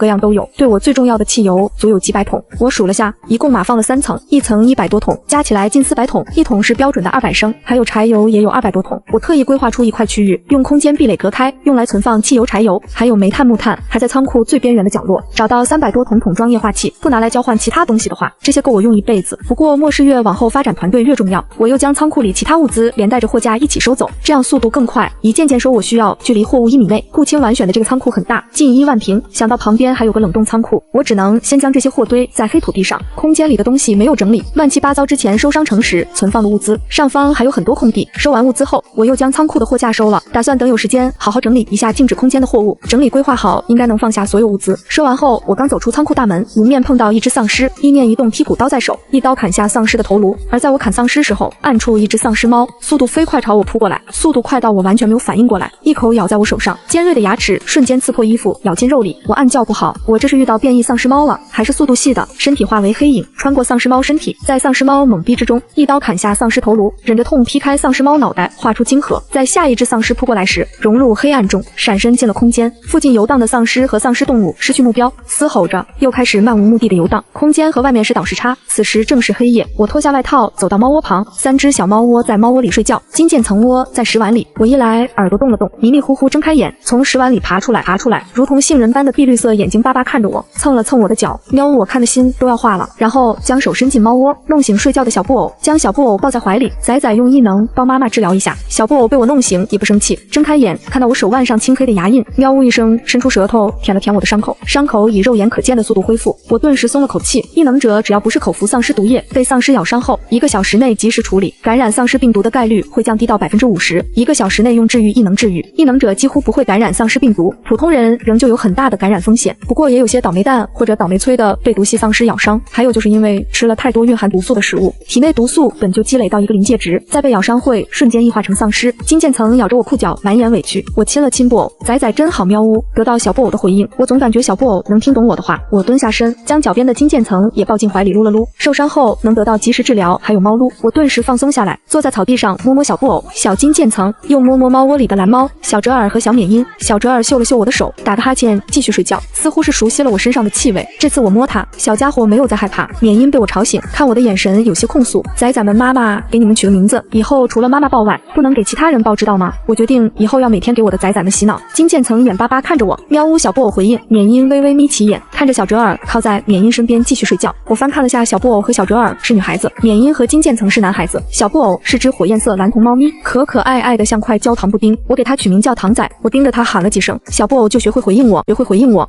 对我最重要的汽油足有几百桶，我数了下，一共码放了3层，一层100多桶，加起来近400桶，一桶是标准的200升，还有柴油也有200多桶。我特意规划出一块区域，用空间壁垒隔开，用来存放汽油、柴油，还有煤炭、木炭，还在仓库最边缘的角落找到300多桶桶装液化气，不拿来交换其他东西的话，这些够我用一辈子。不过末世越往后发展，团队越重要，我又将仓库里其他物资连带着货架一起收走，这样速度更快，一件件收。我需要距离货物1米内。顾清婉选的这个仓库很大，近1万平，想到旁边还有个冷冻仓库，我只能先将这些货堆在黑土地上。空间里的东西没有整理，乱七八糟，之前收商城时存放的物资，上方还有很多空地。收完物资后，我又将仓库的货架收了，打算等有时间好好整理一下静止空间的货物。整理规划好，应该能放下所有物资。收完后，我刚走出仓库大门，迎面碰到一只丧尸，意念一动，剔骨刀在手，一刀砍下丧尸的头颅。而在我砍丧尸时候，暗处一只丧尸猫速度飞快朝我扑过来，速度快到我完全没有反应过来，一口咬在我手上，尖锐的牙齿瞬间刺破衣服，咬进肉里。我暗叫不好，我这是遇到变异丧尸猫了，还是速度细的？身体化为黑影，穿过丧尸猫身体，在丧尸猫猛逼之中，一刀砍下丧尸头颅，忍着痛劈开丧尸猫脑袋，画出晶核，在下一只丧尸扑过来时，融入黑暗中，闪身进了空间。附近游荡的丧尸和丧尸动物失去目标，嘶吼着，又开始漫无目的的游荡。空间和外面是倒时差，此时正是黑夜。我脱下外套，走到猫窝旁，3只小猫窝在猫窝里睡觉，金渐层窝在食碗里。我一来耳朵动了动，迷迷糊糊睁开眼，从食碗里爬出来，如同杏仁般的碧绿色眼睛巴巴看着我，蹭了蹭我的脚，喵，我看的心都要化了。然后将手伸进猫窝，弄醒睡觉的小布偶，将小布偶抱在怀里，仔仔用异能帮妈妈治疗一下。小布偶被我弄醒也不生气，睁开眼看到我手腕上青黑的牙印，喵呜一声伸出舌头舔了舔我的伤口，伤口以肉眼可见的速度恢复，我顿时松了口气。异能者只要不是口服丧尸毒液，被丧尸咬伤后1个小时内及时处理，感染丧尸病毒的概率会降低到50%，1个小时内用治愈异能治愈。异能者几乎不会感染丧尸病毒，普通人仍旧有很大的感染风险，不过也有些倒霉蛋或者倒霉催的被毒系丧尸咬伤，还有就是因为吃了太多蕴含毒素的食物，体内毒素本就积累到一个临界值，再被咬伤会瞬间异化成丧尸。金渐层咬着我裤脚，满眼委屈。我亲了亲布偶，仔仔真好，喵呜。得到小布偶的回应，我总感觉小布偶能听懂我的话。我蹲下身，将脚边的金渐层也抱进怀里撸了撸，受伤后能得到及时治疗，还有猫撸，我顿时放松下来，坐在草地上摸摸小布偶、小金渐层，又摸摸猫窝里的蓝猫、小折耳和小缅因。小折耳嗅了嗅我的手，打个哈欠继续睡觉，似乎是熟悉了我身上的气味。这次我摸它，小家伙没有再害怕。缅因被我吵醒，看我的眼神有些控诉，仔仔们妈妈妈给你们取个名字，以后除了妈妈报外，不能给其他人报，知道吗？我决定以后要每天给我的崽崽们洗脑。金渐层眼巴巴看着我，喵呜。小布偶回应。缅因微微眯起眼，看着小折耳靠在缅因身边继续睡觉。我翻看了下，小布偶和小折耳是女孩子，缅因和金渐层是男孩子。小布偶是只火焰色蓝瞳猫咪，可可爱爱的像块焦糖布丁。我给它取名叫糖仔，我盯着它喊了几声，小布偶就学会回应我。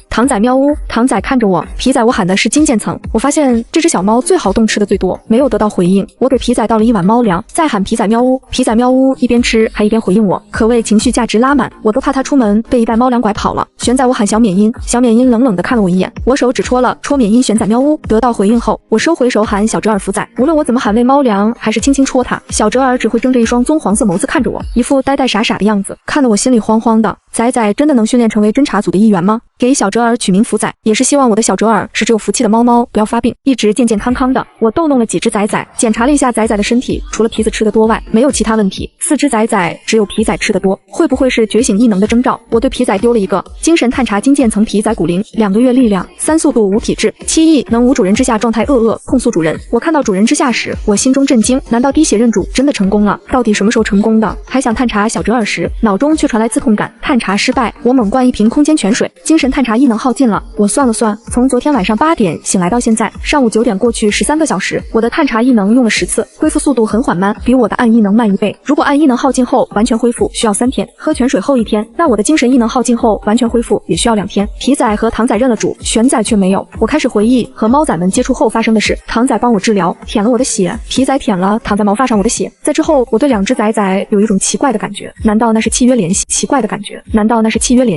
糖仔喵呜。糖仔看着我，皮仔我喊的是金渐层。我发现这只小猫最好动，吃的最多，没有得到回应。我给皮仔倒了一碗猫粮，再喊皮仔喵呜。皮仔喵呜一边吃还一边回应我，可谓情绪价值拉满。我都怕它出门被一袋猫粮拐跑了。玄仔我喊小缅因，小缅因冷冷地看了我一眼，我手指戳缅因玄仔喵呜。得到回应后，我收回手喊小折耳福仔。无论我怎么喊喂猫粮，还是轻轻戳它，小折耳只会睁着一双棕黄色眸子看着我，一副呆呆傻傻的样子，看得我心里慌慌的。崽崽真的能训练成为侦查组的一员吗？给小折耳取名福仔，也是希望我的小折耳是只有福气的猫猫，不要发病，一直健健康康的。我逗弄了几只崽崽，检查了一下崽崽的身体，除了皮子吃得多外，没有其他问题。4只崽崽只有皮仔吃得多，会不会是觉醒异能的征兆？我对皮仔丢了一个精神探查金渐层皮仔骨龄，2个月力量，3速度5体质，7亿能无主人之下状态控诉主人。我看到主人之下时，我心中震惊，难道滴血认主真的成功了？到底什么时候成功的？还想探查小折耳时，脑中却传来刺痛感，探查失败。我猛灌一瓶空间泉水，精神探查异能耗尽了。我算了算，从昨天晚上8点醒来到现在，上午9点过去13个小时，我的探查异能用了10次，恢复速度很缓慢，比我的暗异能慢1倍。如果暗异能耗尽后完全恢复需要3天，喝泉水后1天，那我的精神异能耗尽后完全恢复也需要2天。皮仔和糖仔认了主，玄仔却没有。我开始回忆和猫仔们接触后发生的事。糖仔帮我治疗，舔了我的血，皮仔舔了躺在毛发上我的血。在之后，我对2只崽崽有一种奇怪的感觉，难道那是契约联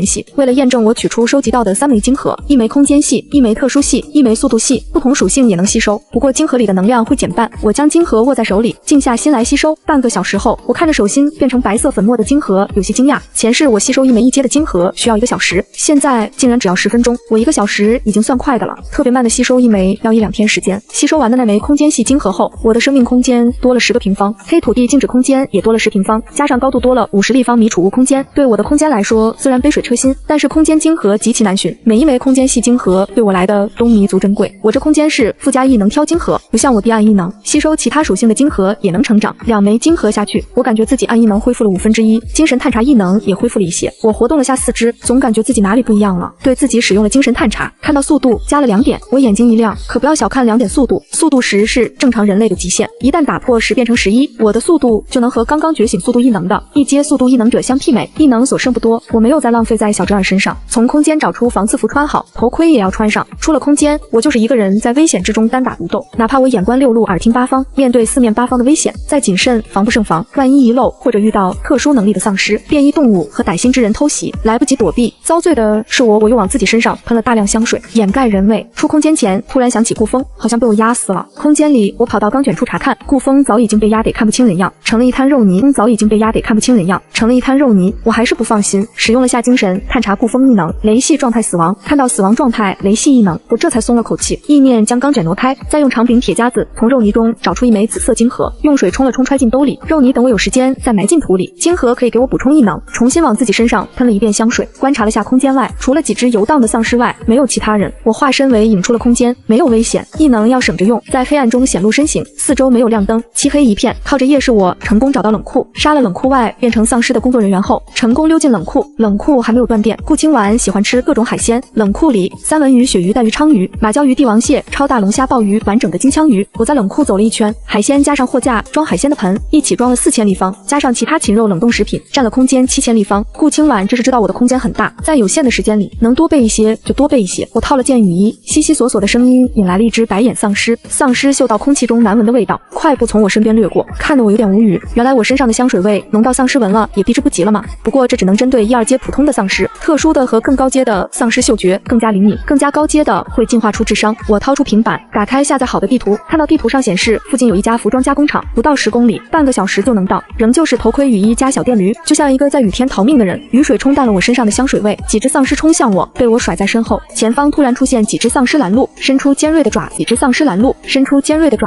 系？为了验证我取出收集到的3枚晶核，1枚空间系，1枚特殊系，1枚速度系，不同属性也能吸收，不过晶核里的能量会减半。我将晶核握在手里，静下心来吸收。半个小时后，我看着手心变成白色粉末的晶核，有些惊讶。前世我吸收1枚1阶的晶核需要1个小时，现在竟然只要10分钟。我1个小时已经算快的了，特别慢的吸收1枚要1-2天时间。吸收完的那枚空间系晶核后，我的生命空间多了10个平方，黑土地静止空间也多了10平方，加上高度多了50立方米储物空间。对我的空间来说，虽然杯水车薪，但是空间晶核极其难寻，每1枚空间系晶核对我来的都弥足珍贵。我这空间是附加异能挑晶核，不像我第暗异能吸收其他属性的晶核也能成长。2枚晶核下去，我感觉自己暗异能恢复了1/5，精神探查异能也恢复了一些。我活动了下4肢，总感觉自己哪里不一样了。对自己使用了精神探查，看到速度加了2点，我眼睛一亮。可不要小看2点速度，速度10是正常人类的极限，一旦打破10变成11，我的速度就能和刚刚觉醒速度异能的1阶速度异能者相媲美。异能所剩不多，我没有再浪费在小折耳身上，从空间找出防刺服穿好，头盔也要穿上。出了空间，我就是一个人在危险之中单打独斗，哪怕我眼观6路耳听8方，面对4面8方的危险，再谨慎防不胜防，万一遗漏或者遇到特殊能力的丧尸、变异动物和歹心之人偷袭，来不及躲避，遭罪的是我又往自己身上喷了大量香水，掩盖人味。出空间前突然想起顾风好像被我压死了，空间里我跑到钢卷处查看，顾风早已经被压得看不清人样，成了一滩肉泥。我还是不放心，使用了下精神探查顾风异能，雷系状态死亡，看到死亡状态雷系异能，我这才松了口气，意念将钢卷挪开，再用长柄铁夹子从肉泥中找出1枚紫色晶核，用水冲了冲揣进兜里，肉泥等我有时间再埋进土里，晶核可以给我补充异能。重新往自己身上喷了一遍香水，观察了下空间外，除了几只游荡的丧尸外，没有其他人。我化身为引出了空间，没有危险，异能要省着用，在黑暗中显露身形，四周没有亮灯，漆黑一片。靠着夜视，我成功找到冷库，杀了冷库外变成丧尸的工作人员后，成功溜进冷库。冷库还没有断电。顾清婉喜欢吃各种海鲜，冷库里三文鱼、鳕鱼、带鱼、鲳鱼、马鲛鱼、帝王蟹、超大龙虾、鲍鱼、完整的金枪鱼。我在冷库走了一圈，海鲜加上货架装海鲜的盆一起装了4000立方，加上其他禽肉冷冻食品，占了空间7000立方。顾清婉这是知道我的空间很大，在有限的时间里能多备一些就多备一些。我套了件雨衣，悉悉索索的声音引来了一只白眼丧尸。丧尸嗅到空气中难闻的味道，快步从我身边掠过，看得我有点无语。原来我身上的香水味浓到丧尸闻了也避之不及了吗？不过这只能针对1、2阶普通的丧尸，特殊的和更高阶的丧尸嗅觉更加灵敏，更加高阶的会进化出智商。我掏出平板，打开下载好的地图，看到地图上显示附近有一家服装加工厂，不到10公里，半个小时就能到。仍旧是头盔、雨衣加小电驴，就像一个在雨天逃命的人。雨水冲淡了我身上的香水味，几只丧尸冲向我，被我甩在身后。前方突然出现几只丧尸拦路，伸出尖锐的爪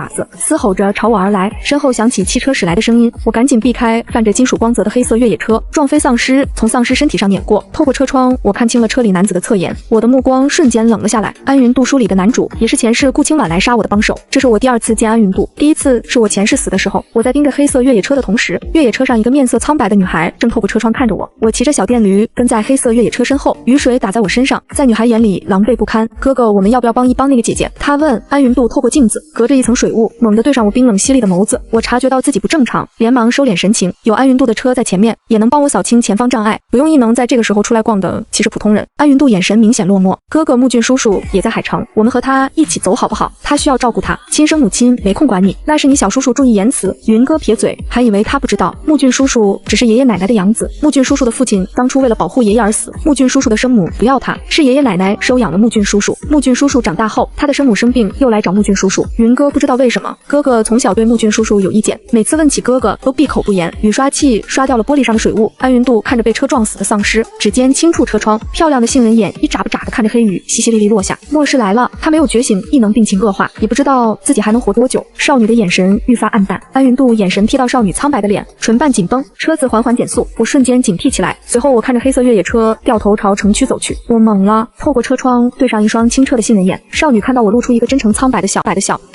子，嘶吼着朝我而来。身后响起汽车驶来的声音，我赶紧避开泛着金属光泽的黑色越野车，撞飞丧尸，从丧尸身体上碾过。透过车窗，我看清了车里里男子的侧颜，我的目光瞬间冷了下来。安云渡书里的男主也是前世顾清婉来杀我的帮手，这是我第2次见安云渡，第1次是我前世死的时候，我在盯着黑色越野车的同时，越野车上一个面色苍白的女孩正透过车窗看着我，我骑着小电驴跟在黑色越野车身后，雨水打在我身上，在女孩眼里狼狈不堪。哥哥，我们要不要帮一帮那个姐姐？她问。安云渡透过镜子，隔着一层水雾，猛地对上我冰冷犀利的眸子，我察觉到自己不正常，连忙收敛神情。有安云渡的车在前面，也能帮我扫清前方障碍，不用异能在这个时候出来逛的，其实普通人。安云渡眼神明显落寞，哥哥穆俊叔叔也在海城，我们和他一起走好不好？他需要照顾他，亲生母亲没空管你，那是你小叔叔注意言辞。云哥撇嘴，还以为他不知道，穆俊叔叔只是爷爷奶奶的养子，穆俊叔叔的父亲当初为了保护爷爷而死，穆俊叔叔的生母不要他，是爷爷奶奶收养了穆俊叔叔。穆俊叔叔长大后，他的生母生病，又来找穆俊叔叔。云哥不知道为什么，哥哥从小对穆俊叔叔有意见，每次问起哥哥都闭口不言。雨刷器刷掉了玻璃上的水雾，安云渡看着被车撞死的丧尸，指尖轻触车窗，漂亮的杏仁眼一眨不眨的看着黑雨淅淅沥沥落下。末世来了，他没有觉醒异能，病情恶化，也不知道自己还能活多久。少女的眼神愈发暗淡，安云渡眼神瞥到少女苍白的脸，唇瓣紧绷，车子缓缓减速，我瞬间警惕起来。随后我看着黑色越野车掉头朝城区走去，我懵了，透过车窗对上一双清澈的杏仁眼，少女看到我露出一个真诚苍白的笑，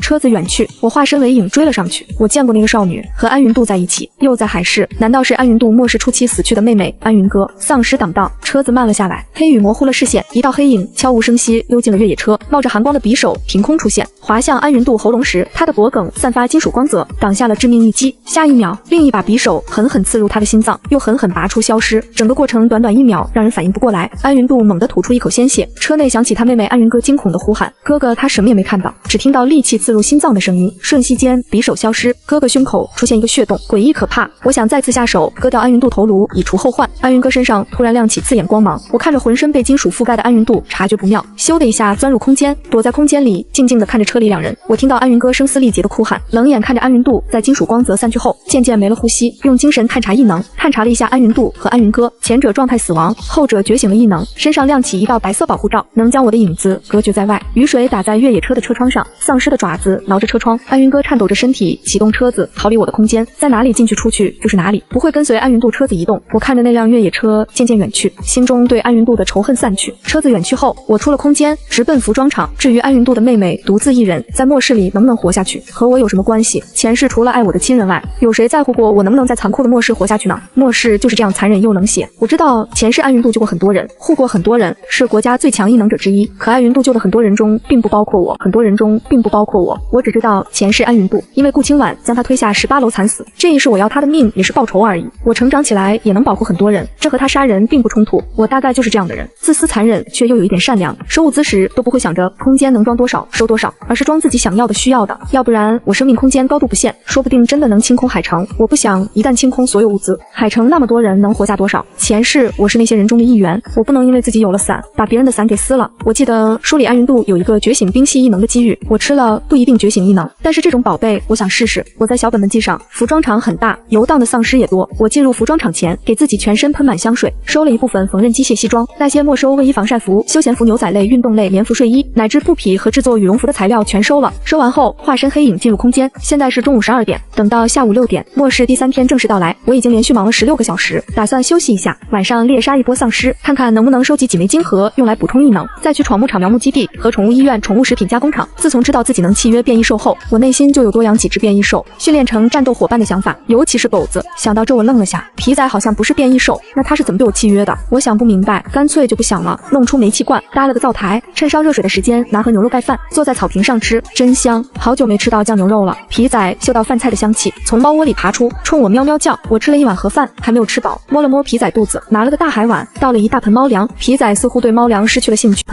车子远去，我化身为影追了上去。我见过那个少女，和安云渡在一起，又在海市，难道是安云渡末世初期死去的妹妹安云哥？丧尸挡道，车子慢了下来，黑雨模糊了视线，一道黑影悄无声息溜进了越野车，冒着寒光的匕首凭空出现，划向安云渡喉咙时，他的脖颈散发金属光泽，挡下了致命一击。下一秒，另一把匕首狠狠刺入他的心脏，又狠狠拔出消失，整个过程短短1秒，让人反应不过来。安云渡猛地吐出一口鲜血，车内响起他妹妹安云哥惊恐的呼喊，哥哥，他什么也没看到，只听到利器刺入心脏的声音，瞬息间匕首消失，哥哥胸口出现一个血洞，诡异可怕。我想再次下手割掉安云渡头颅以除后患，安云哥身上突然亮起刺眼光芒，我看着浑身被金属覆盖的安云渡，察觉不妙，咻的一下钻入空间，躲在空间里静静地看着车里2人。我听到安云哥声嘶力竭的哭喊，冷眼看着安云渡在金属光泽散去后渐渐没了呼吸，用精神探查异能，探查了一下安云渡和安云哥，前者状态死亡，后者觉醒了异能，身上亮起一道白色保护罩，能将我的影子隔绝在外。雨水打在越野车的车窗上，丧尸的爪子挠着车窗，安云哥颤抖着身体启动车子逃离我的空间，在哪里进去出去就是哪里，不会跟随安云渡车子移动。我看着那辆越野车渐渐远去，心中对安云渡的仇恨散去。车子远去后，我出了空间，直奔服装厂。至于安云渡的妹妹独自一人在末世里能不能活下去，和我有什么关系？前世除了爱我的亲人外，有谁在乎过我能不能在残酷的末世活下去呢？末世就是这样残忍又冷血。我知道前世安云渡救过很多人，护过很多人，是国家最强异能者之一，可安云渡救的很多人中并不包括我，我只知道前世安云渡因为顾清婉将他推下18楼惨死，这一世我要他的命也是报仇而已。我成长起来也能保护很多人，这和他杀人并不冲突。我大概就是这样的人，自私残忍却又有一点善良，收物资时都不会想着空间能装多少收多少，而是装自己想要的需要的，要不然我生命空间高度不限，说不定真的能清空海城。我不想一旦清空所有物资，海城那么多人能活下多少？前世我是那些人中的一员，我不能因为自己有了伞把别人的伞给撕了。我记得书里安云渡有一个觉醒冰系异能的机遇，我吃了不一定觉醒异能，但是这种宝贝我想试试。我在小本本记上，服装厂很大，游荡的丧尸也多。我进入服装厂前，给自己全身喷满香水，收了一部分缝纫机械西装，那些没收卫衣、防晒服、休闲服、牛仔类、运动类、棉服、睡衣，乃至布匹和制作羽绒服的材料全收了。收完后，化身黑影进入空间。现在是中午12点，等到下午6点，末世第3天正式到来。我已经连续忙了16个小时，打算休息一下，晚上猎杀一波丧尸，看看能不能收集几枚金盒用来补充异能，再去闯牧场苗木基地和宠物医院、宠物食品加工厂。自从知道自己能契约变异兽后，我内心就有多养几只变异兽，训练成战斗伙伴的想法，尤其是狗子。想到这我愣了下，皮仔好像不是变异兽，那他是怎么被我契约的？我想不明白，干脆就不想了，弄出煤气罐，搭了个灶台，趁烧热水的时间拿盒牛肉盖饭，坐在草坪上吃，真香！好久没吃到酱牛肉了。皮仔嗅到饭菜的香气，从猫窝里爬出，冲我喵喵叫。我吃了1碗盒饭，还没有吃饱，摸了摸皮仔肚子，拿了个大海碗，倒了一大盆猫粮。皮仔似乎对猫粮失去了兴趣，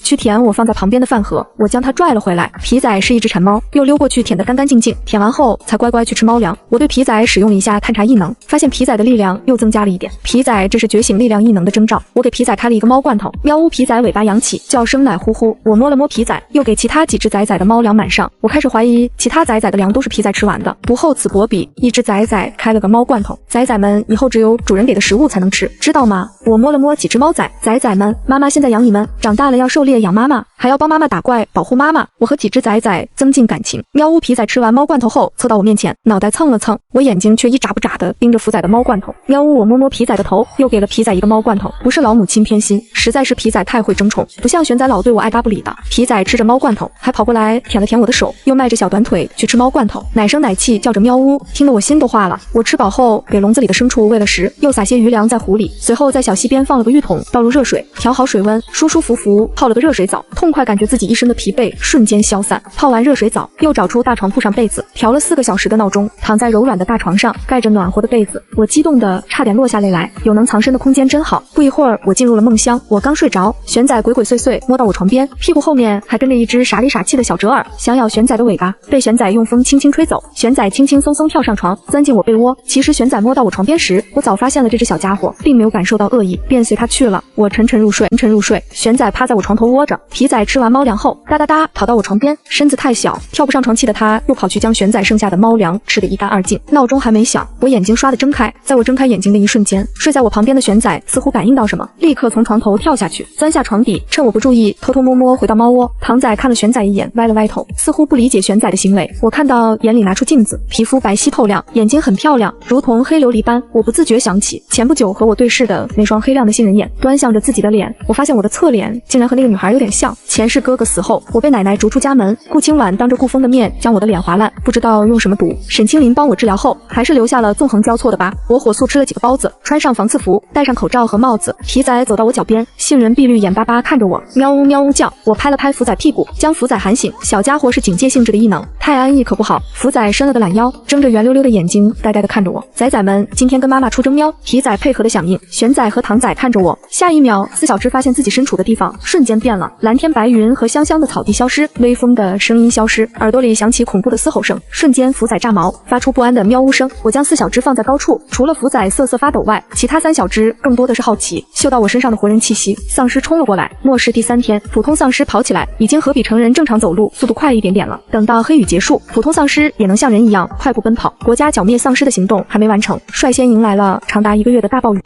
去舔我放在旁边的饭盒，我将它拽了回来。皮仔是一只馋猫，又溜过去舔得干干净净，舔完后才乖乖去吃猫粮。我对皮仔使用了一下探查异能，发现皮仔的力量又增加了一点。皮仔这是觉醒力量异能的征兆。我给皮仔开了一个猫罐头，喵呜！皮仔尾巴扬起，叫声奶呼呼。呜，我摸了摸皮仔，又给其他几只仔仔的猫粮满上。我开始怀疑其他仔仔的粮都是皮仔吃完的。不厚此薄彼，一只仔仔开了个猫罐头，仔仔们以后只有主人给的食物才能吃，知道吗？我摸了摸几只猫仔，仔仔们，妈妈现在养你们，长大了要狩猎养妈妈，还要帮妈妈打怪，保护妈妈。我和几只仔仔增进感情。喵呜，皮仔吃完猫罐头后，凑到我面前，脑袋蹭了蹭，我眼睛却一眨不眨的盯着福仔的猫罐头。喵呜，我摸摸皮仔的头，又给了皮仔一个猫罐头。不是老母亲偏心，实在是皮仔太会争宠，不像玄仔老对我爱答不理的。皮仔吃着猫罐头，还跑过来舔了舔我的手，又迈着小短腿去吃猫罐头，奶声奶气叫着喵呜，听得我心都化了。我吃饱后，给笼子里的牲畜喂了食，又撒些鱼粮在壶里，随后在小溪边放了个浴桶，倒入热水，调好水温，舒舒服服泡了个热水澡，痛快感觉自己一身的疲惫瞬间消散。泡完热水澡，又找出大床铺上被子，调了4个小时的闹钟，躺在柔软的大床上，盖着暖和的被子，我激动的差点落下泪来。有能藏身的空间真好。不一会儿，我进入了梦乡。我刚睡着，玄仔鬼鬼祟祟摸到我床边，屁股后面还跟着一只傻里傻气的小折耳，想咬玄仔的尾巴，被玄仔用风轻轻吹走。玄仔轻轻松松跳上床，钻进我被窝。其实玄仔摸到我床边时，我早发现了这只小家伙，并没有感受到恶意，便随他去了。我沉沉入睡，玄仔趴在我床头窝着。皮仔吃完猫粮后，哒哒哒跑到我床边，身子太小，跳不上床，气的他又跑去将玄仔剩下的猫粮吃得一干二净。闹钟还没响，我眼睛唰地睁开，在我睁开眼睛的一瞬间，睡在我旁边的玄仔似乎感应到什么，立刻从床头跳下去，钻下床底，趁我不注意，偷偷摸摸回到猫窝。唐仔看了玄仔一眼，歪了歪头，似乎不理解玄仔的行为。我看到眼里拿出镜子，皮肤白皙透亮，眼睛很漂亮，如同黑琉璃般。我不自觉想起前不久和我对视的那双黑亮的杏仁眼，端向着自己的脸。我发现我的侧脸竟然和那个女孩有点像。前世哥哥死后，我被奶奶逐出家门，顾清婉当着顾风的面将我的脸划烂，不知道用什么毒。沈清林帮我治疗后，还是留下了纵横交错的疤。我火速吃了几个包子，穿上防刺服，戴上口罩和帽子。皮仔走到我脚边，杏仁碧绿眼巴巴看着我，喵呜喵呜叫。我拍了拍福仔屁股，将福仔喊醒。小家伙是警戒性质的异能，太安逸可不好。福仔伸了个懒腰，睁着圆溜溜的眼睛，呆呆地看着我。仔仔们，今天跟妈妈出征喵！皮仔配合的响应。玄仔和唐仔看着我，下一秒，4小只发现自己身处的地方瞬间变了，蓝天白云和香香的草地消失，微风的声音消失，耳朵里响起恐怖的嘶吼声。瞬间，福仔炸毛，发出不安的喵呜声。我将4小只放在高处，除了福仔瑟瑟发抖外，其他3小只更多的是好奇，嗅到我身上的活人气息。丧尸冲了过来。末世第3天，普通丧尸跑起来已经可比成人正常走路速度快一点点了。等到黑雨结束，普通丧尸也能像人一样快步奔跑。国家剿灭丧尸的行动还没完成，率先迎来了长达1个月的大暴雨。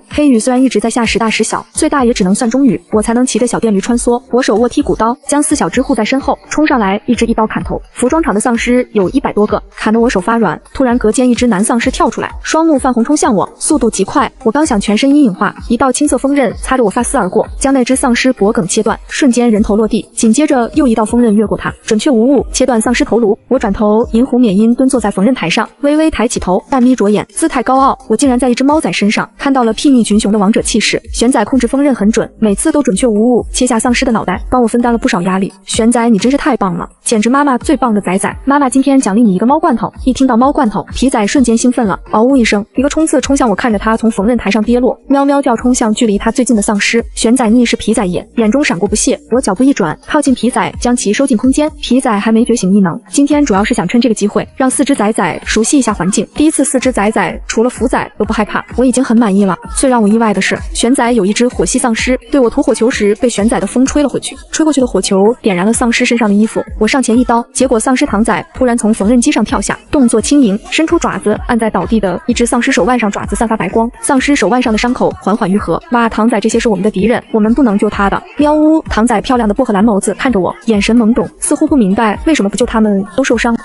黑雨虽然一直在下，时大时小，最大也只能算中雨。我才能骑着小电驴穿梭，我手握剔骨刀，将4小只护在身后，冲上来一只一刀砍头。服装厂的丧尸有100多个，砍得我手发软。突然隔间一只男丧尸跳出来，双目泛红冲向我，速度极快。我刚想全身阴影化，一道青色锋刃擦着我发丝而过，将那只丧尸脖梗切断，瞬间人头落地。紧接着又一道锋刃越过他，准确无误，切断丧尸头颅。我转头银狐缅因蹲坐在缝纫台上，微微抬起头，半眯着眼，姿态高傲。我竟然在一只猫仔身上看到了睥睨群雄的王者气势。玄仔控制锋刃很准，每次都准确无误切下丧尸的脑袋，帮我分担了不少压力。玄仔你真是太棒了，简直妈妈最棒的仔仔。妈妈今天奖励你一个猫罐头。一听到猫罐头，皮仔瞬间兴奋了，嗷呜一声，一个冲刺冲向我，看着他从缝纫台上跌落，喵喵叫冲向距离他最近的丧尸。玄仔逆视皮仔眼中闪过不屑，我脚步一转，靠近皮仔，将其收进空间。皮仔还没觉醒异能，今天主要是想趁这个机会让4只仔仔熟悉一下环境。第一次4只仔仔除了福仔都不害怕，我已经很满意了。最让我意外的是，玄仔有一只火系丧尸，对我吐火球时被玄仔的风吹了回去，吹过去的火球点燃了丧尸身上的衣服。我上前一刀，结果丧尸唐仔突然从缝纫机上跳下，动作轻盈，伸出爪子按在倒地的一只丧尸手腕上，爪子散发白光，丧尸手腕上的伤口缓缓愈合。哇，唐仔这些是我们的敌人，我们不能救他的。喵呜，唐仔漂亮的薄荷蓝眸子看着我，眼神懵懂，似乎不明白为什么不救他们都受伤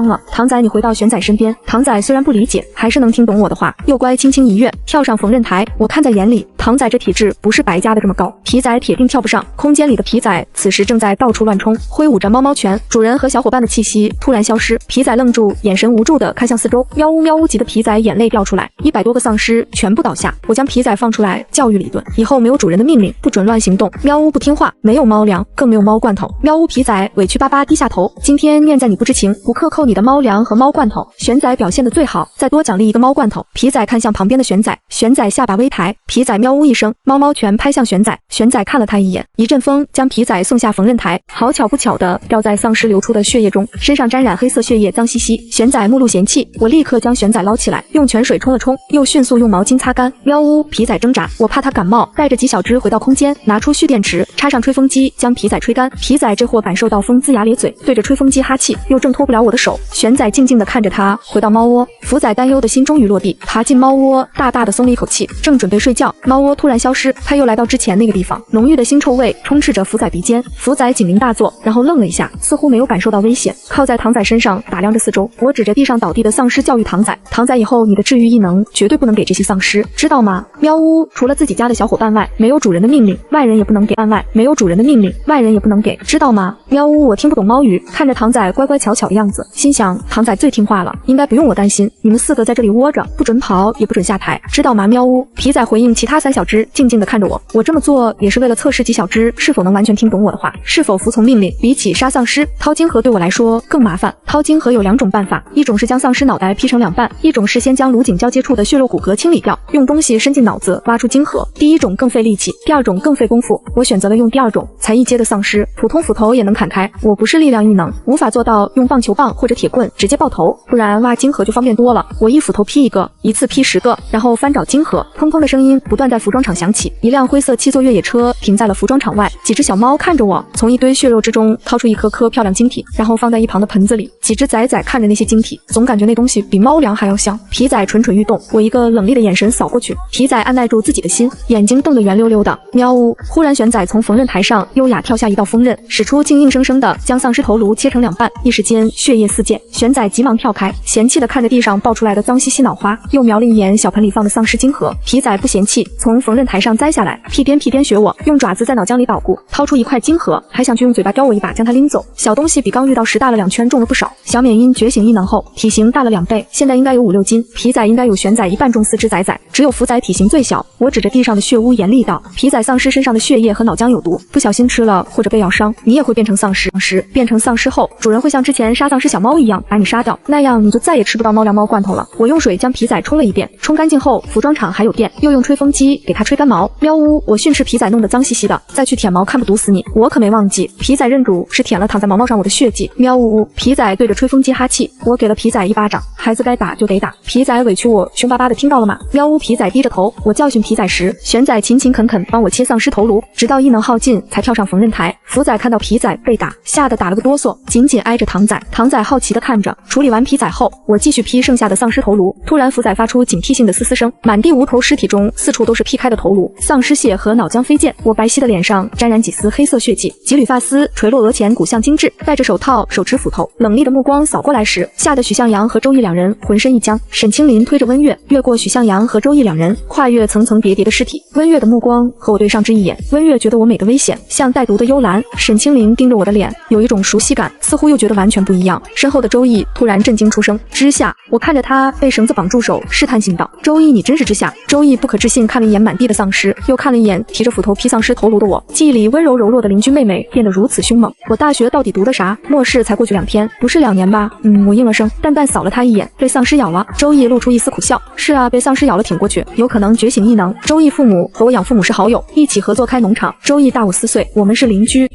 了。唐仔你回到玄仔身边。唐仔虽然不理解，还是能听懂我的话，又乖轻轻一跃，跳上缝纫台。我看在眼里，唐仔这体质不是白家的这么高，皮仔铁定跳不上。空间里的皮仔此时正在到处乱冲，挥舞着猫猫拳。主人和小伙伴的气息突然消失，皮仔愣住，眼神无助地看向四周。喵呜喵呜，急的皮仔眼泪掉出来，100多个丧尸全部倒下。我将皮仔放出来教育了一顿，以后没有主人的命令不准乱行动。喵呜不听话，没有猫粮，更没有猫罐头。喵呜皮仔委屈巴巴低下头。今天念在你不知情，不克扣你的猫粮和猫罐头。玄仔表现得最好，再多奖励一个猫罐头。皮仔看向旁边的玄仔，玄仔下巴微抬，皮仔喵呜一声，猫猫拳拍向玄仔。玄仔看了他一眼，一阵风将皮仔送下缝纫台，好巧不巧的掉在丧尸流出的血液中，身上沾染黑色血液，脏兮兮。玄仔目露嫌弃，我立刻将玄仔捞起来，用泉水冲了冲，又迅速用毛巾擦干。喵呜，皮仔挣扎，我怕他感冒，带着几小只回到空间，拿出蓄电池，插上吹风机，将皮仔吹干。皮仔这货感受到风龇牙咧嘴，对着吹风机哈气，又挣脱不了我的手。玄仔静静地看着他回到猫窝，福仔担忧的心终于落地，爬进猫窝，大大的松了一口气，正准备睡觉，猫窝突然消失，他又来到之前那个地方，浓郁的腥臭味充斥着福仔鼻尖。福仔警铃大作，然后愣了一下，似乎没有感受到危险，靠在唐仔身上打量着四周。我指着地上倒地的丧尸教育唐仔，唐仔以后你的治愈异能绝对不能给这些丧尸，知道吗？喵呜，除了自己家的小伙伴外，没有主人的命令，外人也不能给。外没有主人的命令，外人也不能给，知道吗？喵呜，我听不懂猫语，看着唐仔乖乖巧巧的样子，心想唐仔最听话了，应该不用我担心。你们4个在这里窝着，不准跑，也不准下台，知道吗？喵呜。皮仔回应其他3小只，静静地看着我，我这么做也是为了测试几小只是否能完全听懂我的话，是否服从命令。比起杀丧尸，掏金河对我来说更麻烦。掏金河有2种办法，一种是将丧尸脑袋劈成2半，一种是先将颅颈交接处的血肉骨骼清理掉，用东西伸进脑子挖出金河。第一种更费力气，第二种更费功夫，我选择了用第二种。才1阶的丧尸，普通斧头也能砍开，我不是力量异能，无法做到用棒球棒或者铁棍直接爆头，不然挖金河就方便多了。我一斧头劈1个，一次劈10个，然后翻找金河。砰砰的声音不断在服装厂响起，一辆灰色7座越野车停在了服装厂外，几只小猫看着我，从一堆血肉之中掏出一颗颗漂亮晶体，然后放在一旁的盆子里。几只崽崽看着那些晶体，总感觉那东西比猫粮还要香。皮仔蠢蠢欲动，我一个冷厉的眼神扫过去，皮仔按耐住自己的心，眼睛瞪得圆溜溜的。喵呜！忽然玄仔从缝纫台上优雅跳下一道锋刃，使出竟硬生生的将丧尸头颅切成2半，一时间血液四溅。玄仔急忙跳开，嫌弃的看着地上爆出来的脏兮兮脑花，又瞄了一眼小盆里放的丧尸金河。皮仔不嫌弃，从缝纫台上摘下来，屁颠学我，用爪子在脑浆里捣鼓，掏出一块金河，还想去用嘴巴叼我一把将它拎走。小东西比刚遇到时大了2圈，重了不少。小缅因觉醒异能后，体型大了2倍，现在应该有5、6斤。皮仔应该有玄仔1半重4只崽崽，只有福仔体型最小。我指着地上的血污严厉道：皮仔丧尸身上的血液和脑浆有毒，不小心吃了或者被咬伤，你也会变成丧尸。变成丧尸后，主人会像之前杀丧尸小猫一样把你杀掉，那样你就再也吃不到猫粮猫罐头了。我用水将皮仔冲了一遍，冲干净后，服装厂还有电，又用吹风机给它吹干毛。喵呜！我训斥皮仔弄得脏兮兮的，再去舔毛看不毒死你。我可没忘记，皮仔认主是舔了躺在毛毛上我的血迹。喵呜！皮仔对着吹风机哈气，我给了皮仔1巴掌，孩子该打就得打。皮仔委屈我凶巴巴的，听到了吗？喵呜！皮仔低着头，我教训皮仔时，玄仔勤勤恳恳帮我切丧尸头颅，直到异能耗尽才跳上缝纫台。福仔看到皮仔被打，吓得打了个哆嗦，紧紧挨着唐仔。唐仔好奇地看着。处理完皮仔后，我继续劈剩下的丧尸头颅。突然，福仔发出警惕性的嘶嘶声，满地无头尸体中四处都是劈开的头颅，丧尸血和脑浆飞溅。我白皙的脸上沾染几丝黑色血迹，几缕发丝垂落额前，骨相精致，戴着手套，手持斧头，冷厉的目光扫过来时，吓得许向阳和周易2人浑身一僵。沈清林推着温月越过许向阳和周易2人，跨越层层叠叠的尸体。温月的目光和我对上之一眼，温月觉得我美得危险，像带毒的幽兰。沈清林盯着我的脸，有一种熟悉感，似乎又觉得完全不一样。身后的周易突然震惊出声：知夏！我看着他被绳子绑住手，试探性道：周易，你真是知夏？周易不可置信看了一眼满地的丧尸，又看了一眼提着斧头劈丧尸头颅的我，记忆里温柔柔弱的邻居妹妹变得如此凶猛。我大学到底读的啥？末世才过去2天，不是2年吧？我应了声，淡淡扫了他一眼，被丧尸咬了。周易露出一丝苦笑：是啊，被丧尸咬了挺过去，有可能觉醒异能。周易父母和我养父母是好友，一起合作开农场。周易大我4岁，我们是邻居。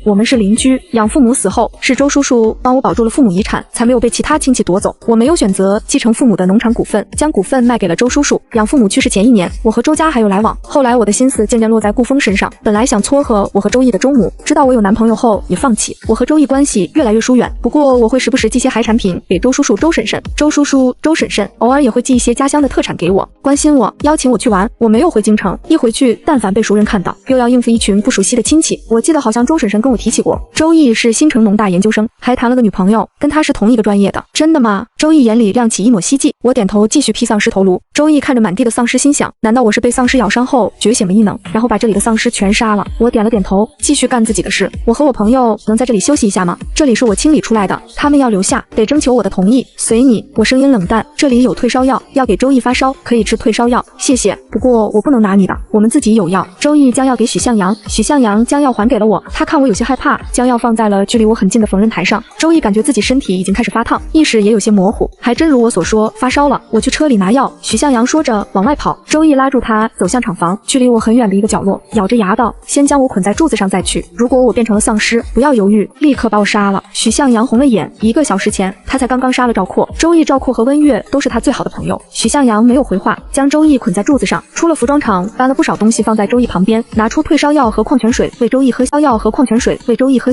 养父母死后，是周叔叔帮我保住了父母遗产，才没有被其他亲戚夺走。我没有选择继承父母的农场股份，将股份卖给了周叔叔。养父母去世前1年，我和周家还有来往。后来我的心思渐渐落在顾风身上，本来想撮合我和周易的周母，知道我有男朋友后也放弃。我和周易关系越来越疏远，不过我会时不时寄些海产品给周叔叔、周婶婶。周叔叔、周婶婶偶尔也会寄一些家乡的特产给我，关心我，邀请我去玩。我没有回京城，一回去但凡被熟人看到，又要应付一群不熟悉的亲戚。我记得好像周婶婶跟我提起过，周易是新城农大研究生，还谈了个女朋友，跟他是同一个专业的。真的吗？周易眼里亮起一抹希冀。我点头继续劈丧尸头颅。周易看着满地的丧尸，心想：难道我是被丧尸咬伤后觉醒了异能，然后把这里的丧尸全杀了？我点了点头，继续干自己的事。我和我朋友能在这里休息一下吗？这里是我清理出来的，他们要留下得征求我的同意。随你。我声音冷淡，这里有退烧药，要给周易发烧，可以吃退烧药，谢谢。不过我不能拿你的，我们自己有药。周易将药给许向阳，许向阳将药还给了我。他看我有些害怕，将药放在了距离我很近的缝纫台上，周易感觉自己身体已经开始发烫，意识也有些模糊，还真如我所说发烧了，我去车里拿药。许向阳说着往外跑，周易拉住他走向厂房，距离我很远的一个角落，咬着牙道：先将我捆在柱子上再去，如果我变成了丧尸，不要犹豫，立刻把我杀了。许向阳红了眼，1个小时前他才刚刚杀了赵括，周易、赵括和温月都是他最好的朋友。许向阳没有回话，将周易捆在柱子上，出了服装厂，搬了不少东西放在周易旁边，拿出退烧药和矿泉水喂周易喝，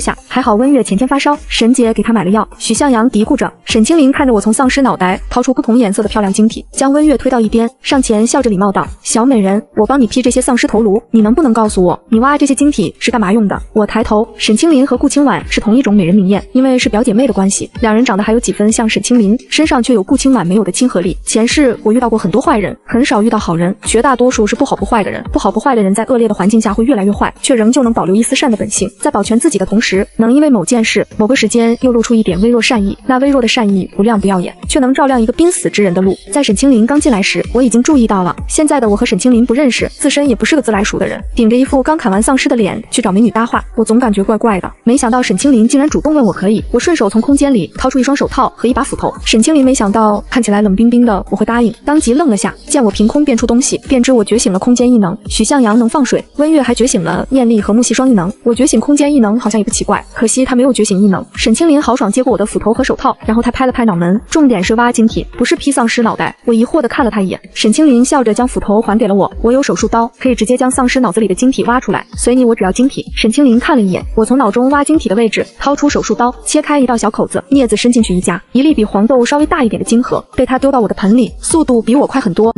下。还好温月前天发烧，沈姐给他买了药。许向阳嘀咕着。沈清林看着我从丧尸脑袋掏出不同颜色的漂亮晶体，将温月推到一边，上前笑着礼貌道：小美人，我帮你批这些丧尸头颅，你能不能告诉我，你挖这些晶体是干嘛用的？我抬头，沈清林和顾清婉是同一种美人明艳，因为是表姐妹的关系，两人长得还有几分像沈清林，身上却有顾清婉没有的亲和力。前世我遇到过很多坏人，很少遇到好人，绝大多数是不好不坏的人。不好不坏的人在恶劣的环境下会越来越坏，却仍旧能保留一丝善的本性，在保全自己的同时，能因为某件事、某个时间又露出一点微弱善意。那微弱的善意不亮不耀眼，却能照亮一个濒死之人的路。在沈清林刚进来时，我已经注意到了，现在的我和沈清林不认识，自身也不是个自来熟的人，顶着一副刚砍完丧尸的脸去找美女搭话，我总感觉怪怪的。没想到沈清林竟然主动问我可以，我顺手从空间里掏出一双手套和一把斧头。沈清林没想到看起来冷冰冰的我会答应，当即愣了下，见我凭空变出东西，便知我觉醒了空间异能。许向阳能放水，温月还觉醒了念力和木系双异能，我觉醒空间异能好像也不奇怪，可惜他没有觉醒异能。沈清林豪爽接过我的斧头和手套，然后他拍了拍脑门，重点是挖晶体，不是劈丧尸脑袋。我疑惑地看了他一眼，沈清林笑着将斧头还给了我，我有手术刀，可以直接将丧尸脑子里的晶体挖出来，随你，我只要晶体。沈清林看了一眼，我从脑中挖晶体的位置掏出手术刀，切开一道小口子，镊子伸进去一夹，一粒比黄豆稍微大一点的晶核被他丢到我的盆里，速度比我快很多。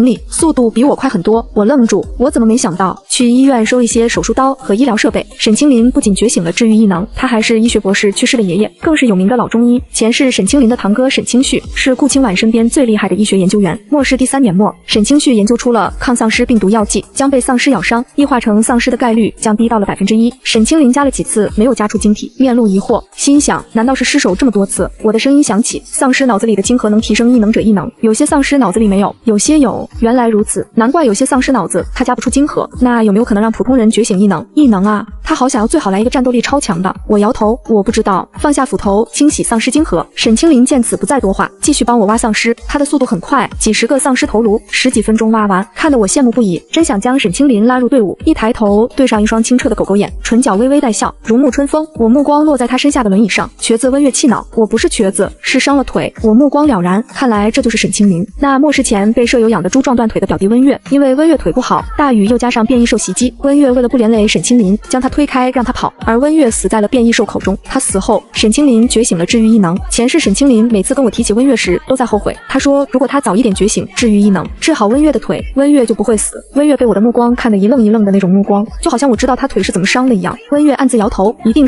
我愣住，我怎么没想到去医院收一些手术刀和医疗设备？沈清林不仅觉醒了治愈异能，他还是医学博士去世的爷爷，更是有名的老中医。前世沈清林的堂哥沈清旭是顾清婉身边最厉害的医学研究员。末世第3年末，沈清旭研究出了抗丧尸病毒药剂，将被丧尸咬伤异化成丧尸的概率降低到了1%。沈清林加了几次没有加出晶体，面露疑惑，心想难道是失手这么多次？我的声音响起，丧尸脑子里的晶核能提升异能者异能，有些丧尸脑子里没有，有些有。原来如此，难怪有些丧尸脑子他加不出晶核。那有没有可能让普通人觉醒异能？异能啊，他好想要最好来一个战斗力超强的。我摇头，我不知道。放下斧头，清洗丧尸晶核。沈清林见此不再多话，继续帮我挖丧尸。他的速度很快，几十个丧尸头颅10几分钟挖完，看得我羡慕不已，真想将沈清林拉入队伍。一抬头，对上一双清澈的狗狗眼，唇角微微带笑，如沐春风。我目光落在他身下的轮椅上，瘸子温月气恼，我不是瘸子，是伤了腿。我目光了然，看来这就是沈清林，那末世前被舍友养的猪撞断腿的表弟温月。因为温月腿不好，大雨又加上变异兽袭击，温月为了不连累沈清林，将他推开让他跑，而温月死在了变异兽口中。他死后，沈清林觉醒了治愈异能。前世沈清林每次跟我提起温月时都在后悔，他说如果他早一点觉醒治愈异能，治好温月的腿，温月就不会死。温月被我的目光看得一愣一愣的那种目光，就好像我知道他腿是怎么伤的一样。温月暗自摇头，一定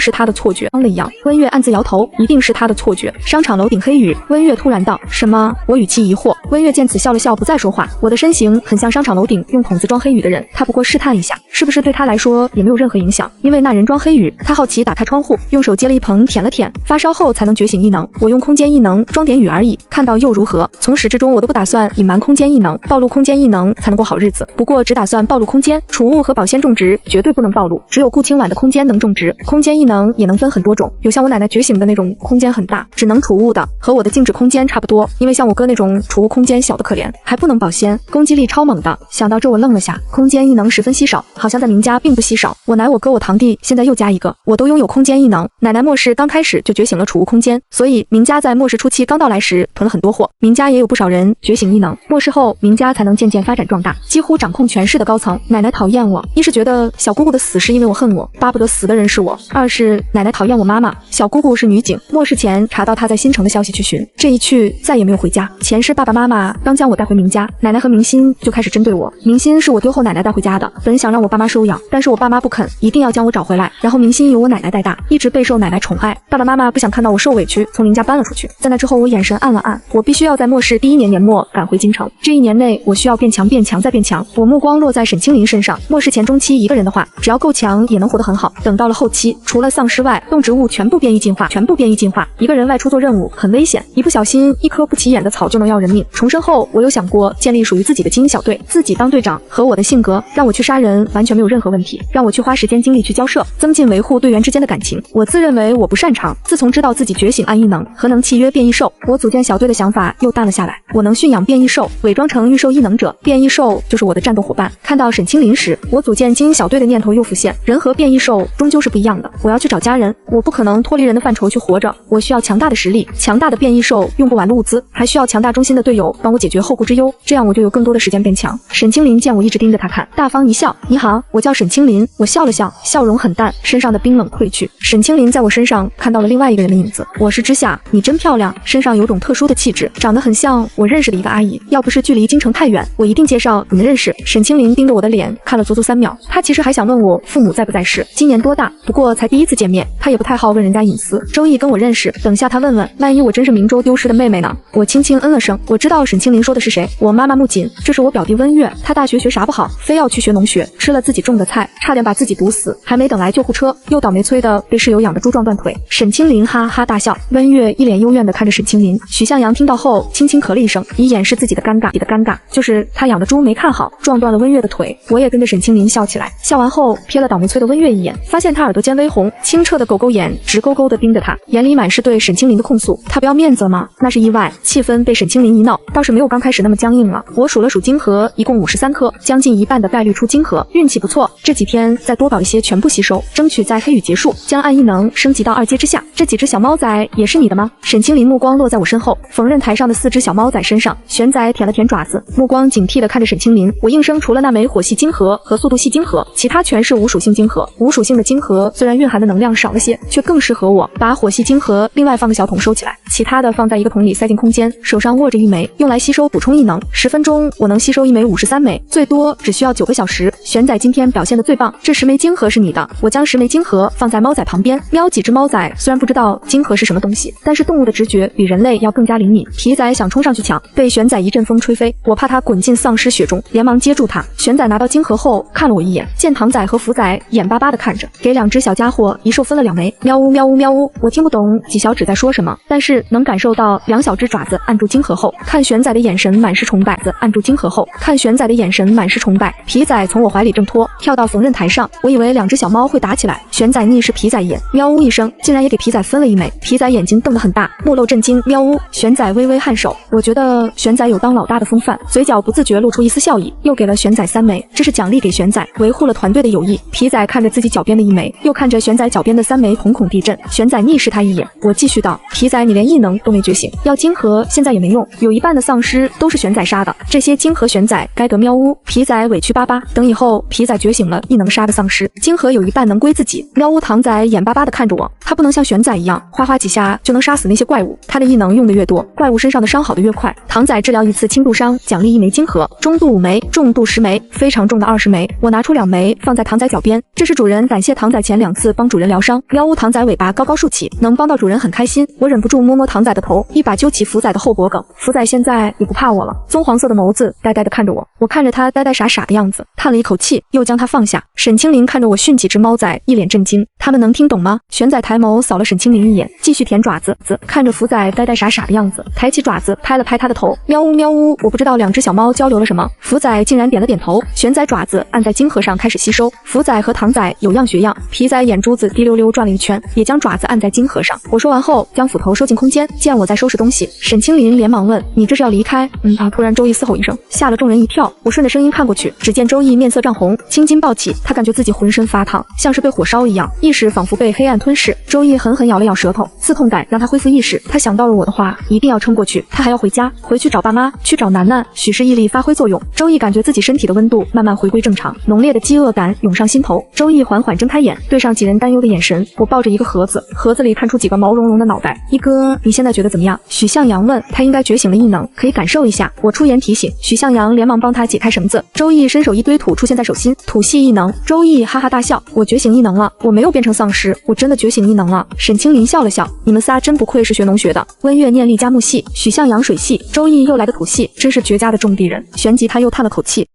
是他的错觉。商场楼顶黑雨，温月突然道：什么？我语气疑惑。温月见此笑了笑，不再说话。我的身形很像商场楼顶用桶子装黑雨的人，他不过试探一下，是不是对他来说也没有任何影响？因为那人装黑雨，他好奇打开窗户，用手接了一盆舔了舔，发烧后才能觉醒异能。我用空间异能装点雨而已，看到又如何？从始至终我都不打算隐瞒空间异能，暴露空间异能才能过好日子。不过只打算暴露空间，储物和保鲜种植绝对不能暴露，只有顾清婉的空间能种植。空间异能也能分很多种，有像我奶奶觉醒的那种空间很大，只能储物的，和我的静止空间差不多。因为像我哥那种储物空间小的可怜，还不能保鲜，攻击力超猛的。想到这我愣了下，空间异能十分稀少，好像在明家并不稀少。我奶、我哥、我堂弟现在又加一个，我都拥有空间异能。奶奶末世刚开始就觉醒了储物空间，所以明家在末世初期刚到来时囤了很多货。明家也有不少人觉醒异能，末世后明家才能渐渐发展壮大，几乎掌控全市的高层。奶奶讨厌我，一是觉得小姑姑的死是因为我恨我，巴不得死的人是我；二是奶奶讨厌我妈妈，小姑姑是女警，末世前查到她在新城的消息去寻，这一去再也没有回家。前世爸爸妈妈刚将我带回明家，奶奶和明心就开始针对我。明心是我丢后奶奶带回家的，本想让我爸妈收养，但是我爸妈不肯，一定要将我找回来。然后明心由我奶奶带大，一直备受奶奶宠爱，爸爸妈妈不想看到我受委屈，从明家搬了出去。在那之后我眼神暗了暗，我必须要在末世第1年年末赶回京城，这1年内我需要变强变强再变强。我目光落在沈清林身上，末世前中期一个人的话，只要够强也能活得很好，等到了后期，除了丧尸外，动植物全部变异进化，一个人外出做任务很危险，一不小心一棵不起眼的草就能要人命。重生后我有想过建立属于自己的精英小队，自己当队长，和我的性格让我去杀人完全没有任何问题，让我去花时间精力去交涉，增进维护队员之间的感情，我自自认为我不擅长，自从知道自己觉醒暗异能，何能契约变异兽，我组建小队的想法又淡了下来。我能驯养变异兽，伪装成御兽异能者，变异兽就是我的战斗伙伴。看到沈清林时，我组建精英小队的念头又浮现。人和变异兽终究是不一样的，我要去找家人，我不可能脱离人的范畴去活着，我需要强大的实力，强大的变异兽用不完的物资，还需要强大忠心的队友帮我解决后顾之忧，这样我就有更多的时间变强。沈清林见我一直盯着他看，大方一笑，你好，我叫沈清林。我笑了笑，笑容很淡，身上的冰冷褪去。沈清林在我身上看到了另外一个人的影子，我是之夏，你真漂亮，身上有种特殊的气质，长得很像我认识的一个阿姨，要不是距离京城太远，我一定介绍你们认识。沈清林盯着我的脸看了足足3秒，他其实还想问我父母在不在世，今年多大，不过才第一次见面，他也不太好问人家隐私。周易跟我认识，等下他问问，万一我真是明州丢失的妹妹呢？我轻轻嗯了声，我知道沈清林说的是谁，我妈妈穆锦，这是我表弟温月，他大学学啥不好，非要去学农学，吃了自己种的菜，差点把自己毒死，还没等来救护车，又倒霉催的被室友养的猪撞断腿。沈清林哈哈大笑，温月一脸幽怨的看着沈清林。许向阳听到后轻轻咳了一声，以掩饰自己的尴尬。你的尴尬就是他养的猪没看好，撞断了温月的腿。我也跟着沈清林笑起来，笑完后瞥了倒霉催的温月一眼，发现他耳朵尖微红，清澈的狗狗眼直勾勾的盯着他，眼里满是对沈清林的控诉。他不要面子吗？那是意外，气氛被沈清林一闹，倒是没有刚开始那么僵硬了。我数了数金核，一共53颗，将近一半的概率出金核，运气不错。这几天再多搞一些全部吸收，争取在黑雨结束将暗异能升级到2阶之下。这几只小猫仔也是你的吗？沈清林目光落在我身后缝纫台上的4只小猫仔身上，玄仔舔了舔爪子，目光警惕地看着沈清林。我应声除了那枚火系金核和速度系金核，其他全是无属性金核。无属性的金核虽然蕴含的能量少了些，却更适合我。把火系金核另外放个小桶收起来，其他的放在一个桶里塞进空间，手上握着1枚，用来吸收补充异能。10分钟我能吸收1枚53枚，最多只需要9个小时。玄仔今天表现的最棒，这10枚金核是你的。我将10枚金核放在猫仔旁边，瞄几只猫仔，虽然不知道金核是什么东西，但是动物的直觉比人类要更加灵敏。皮仔想冲上去抢，被玄仔一阵风吹飞，我怕他滚进丧尸血中，连忙接住他。玄仔拿到金核后看了我一眼，见唐仔和福仔眼巴巴的看着，给2只小家伙一兽分了2枚。喵呜喵呜喵呜，我听不懂几小指在说什么，但是能感受到2小只爪子按住金核后，看玄仔的眼神满是崇拜，按住金核后，看玄仔的眼神满是崇拜。皮仔从我怀里挣脱，跳到缝纫台上，我以为2只小猫会打起来，玄仔逆视皮仔一眼，喵呜一声，竟然也给皮仔分了1枚。皮仔眼睛瞪得很大，目露震惊，喵呜。玄仔微微颔首，我觉得玄仔有当老大的风范，嘴角不自觉露出一丝笑意，又给了玄仔3枚，这是奖励给玄仔，维护了团队的友谊。皮仔看着自己脚边的1枚，又看着玄仔脚边的3枚，瞳孔地震。玄仔逆视他一眼，我继续道，皮仔你连异能都没觉醒，要金核现在也没用，有一半的丧尸都是玄仔杀的，这些金核玄仔该得喵呜。皮仔委屈巴巴，等以后皮仔觉醒了异能杀的丧尸，金核有一半能归自己。喵呜。唐仔眼巴巴的看着我，他不能像玄仔一样哗哗几下就能杀死那些怪物，他的异能用的越多，怪物身上的伤好的越快。唐仔治疗1次轻度伤，奖励1枚金核，中度5枚，重度10枚，非常重的20枚。我拿出2枚放在唐仔脚边，这是主人感谢唐仔前2次帮主人疗伤。喵呜。唐仔尾巴高高竖起，能帮到主人很开心。我忍不住摸摸唐仔的头，一把揪起福仔的后脖梗。福仔现在也不怕我了，棕黄色的眸子呆呆地看着我，我看着他呆呆傻傻的样子，叹了一口气，又将他放下。沈清林看着我训几只猫仔，一脸震惊，他们能听懂吗？玄仔抬眸扫了沈清林一眼，继续舔爪子，看着福仔呆呆傻傻的样子，抬起爪子拍了拍他的头，喵呜喵呜。我不知道2只小猫交流了什么，福仔竟然点了点头。玄仔爪子按在金核上开始吸收，福仔和唐仔有样学样，皮仔眼珠子滴溜溜转了一圈，也将爪子按在金核上。我说完后将斧头收进空间，见我在收拾东西，沈清林连忙问，你这是要离开？突然周易嘶吼一声，吓了众人一跳。我顺着声音看过去，只见周易面色涨红，青筋暴起，他感觉自己浑身发烫，像是被火烧一样，意识仿佛被黑暗吞噬。周易狠狠咬了咬舌头，刺痛感让他恢复意识。他想到了我的话，一定要撑过去，他还要回家，回去找爸妈，去找楠楠。许是毅力发挥作用，周易感觉自己身体的温度慢慢回归正常，浓烈的饥饿感涌上心头。周易缓缓睁开眼，对上几人担忧的眼神。我抱着一个盒子，盒子里看出几个毛茸茸的脑袋。一哥，你现在觉得怎么样？许向阳问。他应该觉醒了异能，可以感受一下。我出言提醒，许向阳连忙帮他解开绳子。周易伸手一堆土出现在手心，土系异能。周易哈哈大笑，我觉醒异能了，我没有变成丧尸，我真的觉醒异能了。沈清林笑了笑，你们仨真不愧是学农学的。温月念力加木系，许向阳水系，周易又来个土系，真是绝佳的种地人。旋即他又叹了口气。